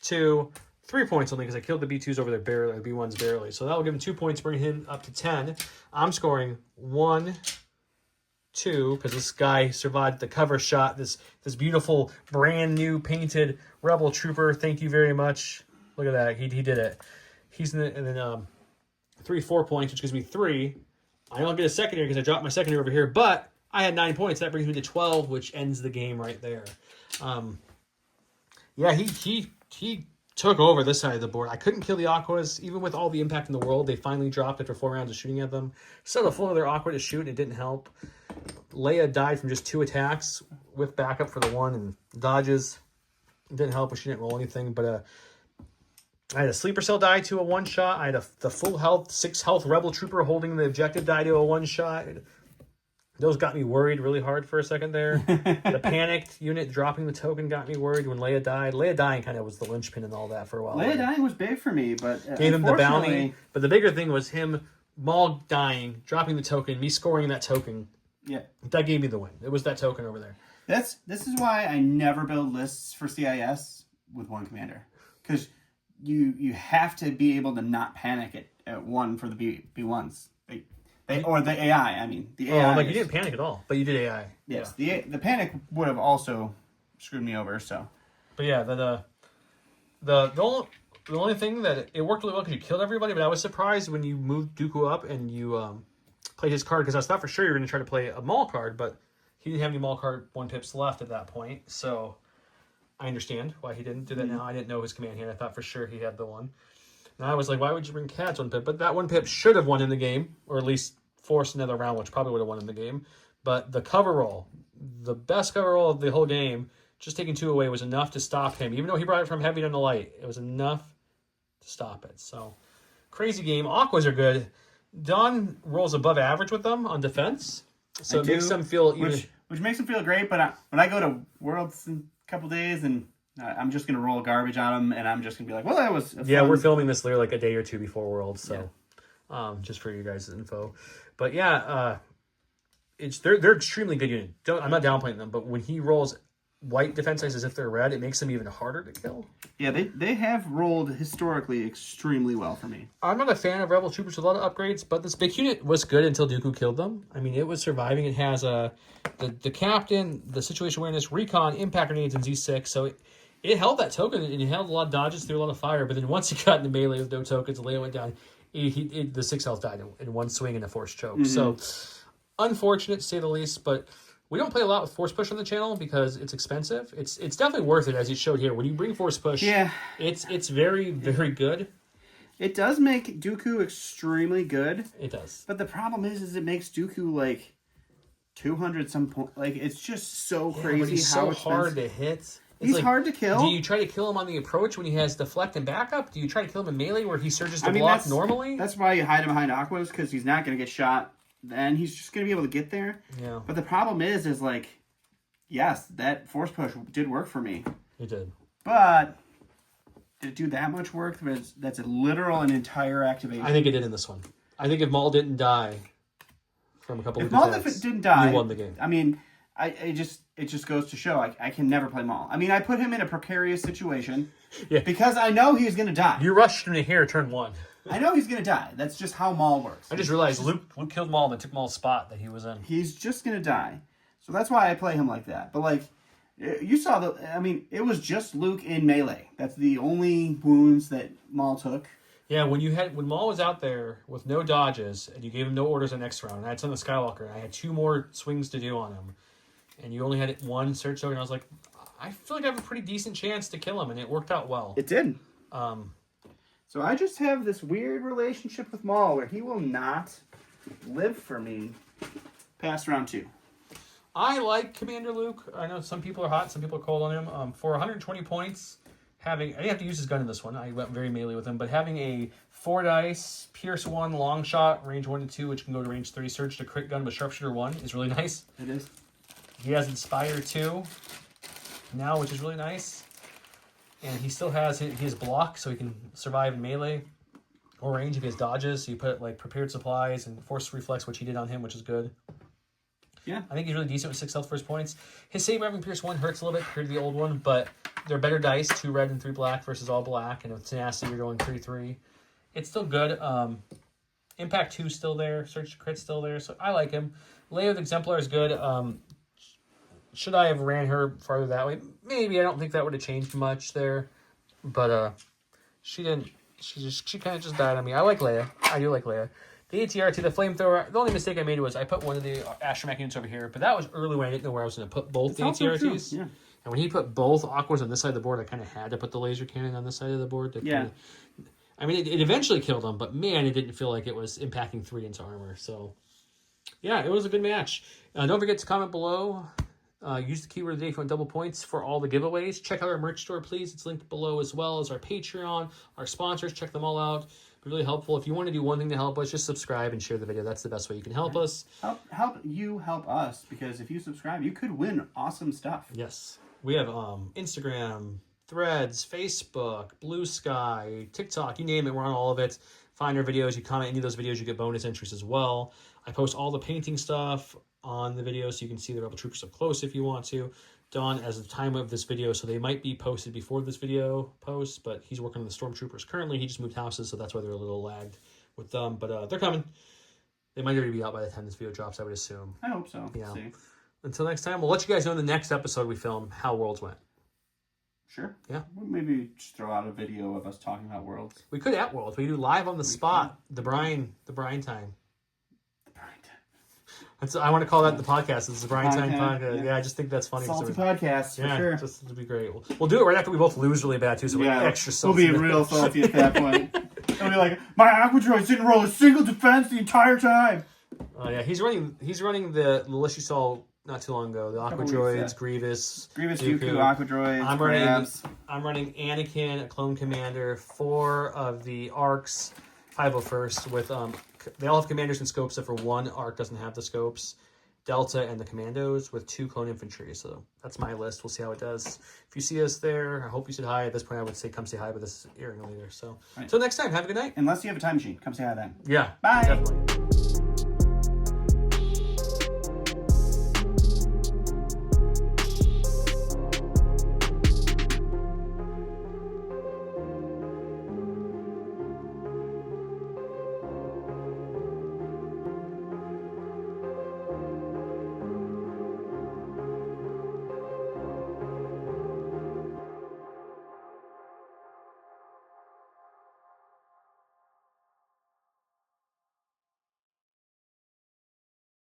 Speaker 1: 2, 3 points only because I killed the B2s over there barely, the B1s barely. So that will give him 2 points, bring him up to 10. I'm scoring 1, 2, because this guy survived the cover shot. This beautiful, brand new painted Rebel Trooper. Thank you very much. Look at that. He did it. He's in the, and then 3, 4 points, which gives me 3. I don't get a secondary because I dropped my secondary over here, but I had 9 points. That brings me to 12, which ends the game right there. Yeah, he took over this side of the board. I couldn't kill the Aquas, even with all the impact in the world. They finally dropped after 4 rounds of shooting at them. Still a full of their Aqua to shoot, and it didn't help. Leia died from just 2 attacks with backup for the 1 and dodges. It didn't help, but she didn't roll anything. But I had a sleeper cell die to a 1-shot. I had the full health, 6 health Rebel Trooper holding the objective die to a 1-shot. Those got me worried really hard for a second there. The panicked unit dropping the token got me worried when Leia died. Leia dying kind of was the linchpin and all that for a while.
Speaker 3: Leia dying was big for me, but
Speaker 1: gave him the bounty. But the bigger thing was him, Maul dying, dropping the token, me scoring that token.
Speaker 3: Yeah,
Speaker 1: that gave me the win. It was that token over there.
Speaker 3: This is why I never build lists for CIS with 1 commander, because you have to be able to not panic at 1 for the B1s. Or the AI, I mean. The AI
Speaker 1: you didn't panic at all, but you did AI.
Speaker 3: Yes, yeah. The panic would have also screwed me over, so.
Speaker 1: But yeah, the only thing that it worked really well because you killed everybody, but I was surprised when you moved Dooku up and you played his card, because I thought for sure you were going to try to play a Maul card, but he didn't have any Maul card 1 pips left at that point, so I understand why he didn't do that now. I didn't know his command hand. I thought for sure he had the 1. And I was like, why would you bring Cad's 1 pip? But that 1 pip should have won in the game, or at least forced another round, which probably would have won in the game. But the cover roll, the best cover roll of the whole game, just taking 2 away was enough to stop him. Even though he brought it from heavy down to light, it was enough to stop it. So, crazy game. Aquas are good. Don rolls above average with them on defense. So it makes them feel even...
Speaker 3: Which makes them feel great, but when I go to Worlds in a couple days and I'm just going to roll garbage on them, and I'm just going to be like, well, that was fun.
Speaker 1: Yeah, we're filming this literally like a day or 2 before Worlds, so just for you guys' info. But yeah, they're extremely good unit. I'm not downplaying them, but when he rolls white defense dice as if they're red, it makes them even harder to kill.
Speaker 3: Yeah, they have rolled historically extremely well for me.
Speaker 1: I'm not a fan of Rebel Troopers with a lot of upgrades, but this big unit was good until Dooku killed them. I mean, it was surviving. It has the captain, the situation awareness, recon, impact grenades, and Z6, so it held that token, and it held a lot of dodges through a lot of fire, but then once he got into melee with no tokens, Leia went down. The 6 health died in 1 swing and a force choke. So, unfortunate to say the least, but we don't play a lot with force push on the channel because it's expensive. It's definitely worth it, as you showed here. When you bring force push, it's very, very good.
Speaker 3: It does make Dooku extremely good.
Speaker 1: It does.
Speaker 3: But the problem is it makes Dooku like 200 some point. Like, it's just so crazy
Speaker 1: but he's
Speaker 3: how
Speaker 1: so hard to hit.
Speaker 3: He's hard to kill.
Speaker 1: Do you try to kill him on the approach when he has deflect and backup? Do you try to kill him in melee where he surges to block normally?
Speaker 3: That's why you hide him behind Aquas, because he's not going to get shot. Then he's just going to be able to get there. Yeah. But the problem is like, yes, that force push did work for me.
Speaker 1: It did.
Speaker 3: But did it do that much work? That's a literal and entire activation.
Speaker 1: I think it did in this one. I think if Maul didn't die from a couple of attacks,
Speaker 3: if Maul didn't die,
Speaker 1: you won the game.
Speaker 3: I mean, it just goes to show I can never play Maul. I mean, I put him in a precarious situation because I know he's going to die.
Speaker 1: You rushed him to here turn 1.
Speaker 3: I know he's going to die. That's just how Maul works.
Speaker 1: I just realized Luke killed Maul and took Maul's spot that he was in.
Speaker 3: He's just going to die. So that's why I play him like that. But like,
Speaker 2: You saw it was just Luke in melee. That's the only wounds that Maul took.
Speaker 1: Yeah, when Maul was out there with no dodges, and you gave him no orders the next round, and I had Son of Skywalker, and I had 2 more swings to do on him, and you only had 1 search token, and I was like, I feel like I have a pretty decent chance to kill him, and it worked out well.
Speaker 2: It did.
Speaker 3: So I just have this weird relationship with Maul where he will not live for me
Speaker 2: past round 2.
Speaker 1: I like Commander Luke. I know some people are hot, some people are cold on him. For 120 points, I didn't have to use his gun in this one. I went very melee with him, but having a 4 dice, Pierce 1, long shot, range 1 to 2, which can go to range 3, surge to crit gun with sharpshooter 1 is really nice.
Speaker 2: It is.
Speaker 1: He has Inspire 2 now, which is really nice. And he still has his block, so he can survive in melee or range if he has dodges. So you put like prepared supplies and force reflex, which he did on him, which is good.
Speaker 2: Yeah.
Speaker 1: I think he's really decent with 6 health for his points. His Saber having Pierce 1 hurts a little bit compared to the old one, but they're better dice, 2 red and 3 black versus all black. And with Tenacity, you're going 3-3. It's still good. Impact 2 still there. Search to crit still there. So I like him. Leia with Exemplar is good. Should I have ran her farther that way? Maybe. I don't think that would have changed much there. But she didn't. She kind of just died on me. I like Leia. I do like Leia. The ATRT, the flamethrower, the only mistake I made was I put one of the astromech units over here, but that was early when I didn't know where I was going to put both the ATRTs.
Speaker 2: Yeah.
Speaker 1: And when he put both Aquas on this side of the board, I kind of had to put the laser cannon on this side of the board. I mean, it eventually killed him, but man, it didn't feel like it was impacting 3 into armor. So, yeah, it was a good match. Don't forget to comment below. Use the keyword of the day if you want double points for all the giveaways. Check out our merch store, please. It's linked below, as well as our Patreon, our sponsors. Check them all out. Really helpful. If you want to do one thing to help us, just subscribe and share the video. That's the best way you can help us.
Speaker 2: Help you help us, because if you subscribe, you could win awesome stuff.
Speaker 1: Yes. We have Instagram, Threads, Facebook, Blue Sky, TikTok, you name it. We're on all of it. Find our videos. You comment any of those videos, you get bonus entries as well. I post all the painting stuff on the video so you can see the Rebel Troopers up close if you want to. Done as the time of this video, so they might be posted before this video posts, but he's working on the Stormtroopers currently. He just moved houses, so that's why they're a little lagged with them, but they're coming. They might already be out by the time this video drops, I would assume.
Speaker 2: I hope so.
Speaker 1: Yeah.
Speaker 2: See.
Speaker 1: Until next time, we'll let you guys know in the next episode we film how Worlds went.
Speaker 2: Sure.
Speaker 1: Yeah.
Speaker 2: We'll maybe just throw out a video of us talking about Worlds.
Speaker 1: We could at Worlds. We do live on the spot. The Brine time. I want to call that the podcast. It's the Brine Time podcast. Yeah, I just think that's funny.
Speaker 2: Salty podcast, for sure.
Speaker 1: Just it'll be great. We'll do it right after we both lose really bad, too, so we're extra salty.
Speaker 2: We'll be real salty at that point. It'll be like, my Aqua Droids didn't roll a single defense the entire time.
Speaker 1: Oh, yeah. He's running the list you saw not too long ago. The Aqua Droids, Grievous,
Speaker 2: Dooku, Aqua Droids,
Speaker 1: I'm running Anakin, a clone commander, 4 of the arcs, 501st with they all have commanders and scopes, except for 1 arc doesn't have the scopes. Delta and the commandos with 2 clone infantry. So that's my list. We'll see how it does. If you see us there, I hope you said hi. At this point, I would say come say hi, but this is airing later. So until next time, have a good night.
Speaker 2: Unless you have a time machine, come say hi then.
Speaker 1: Yeah,
Speaker 2: bye.
Speaker 1: Definitely.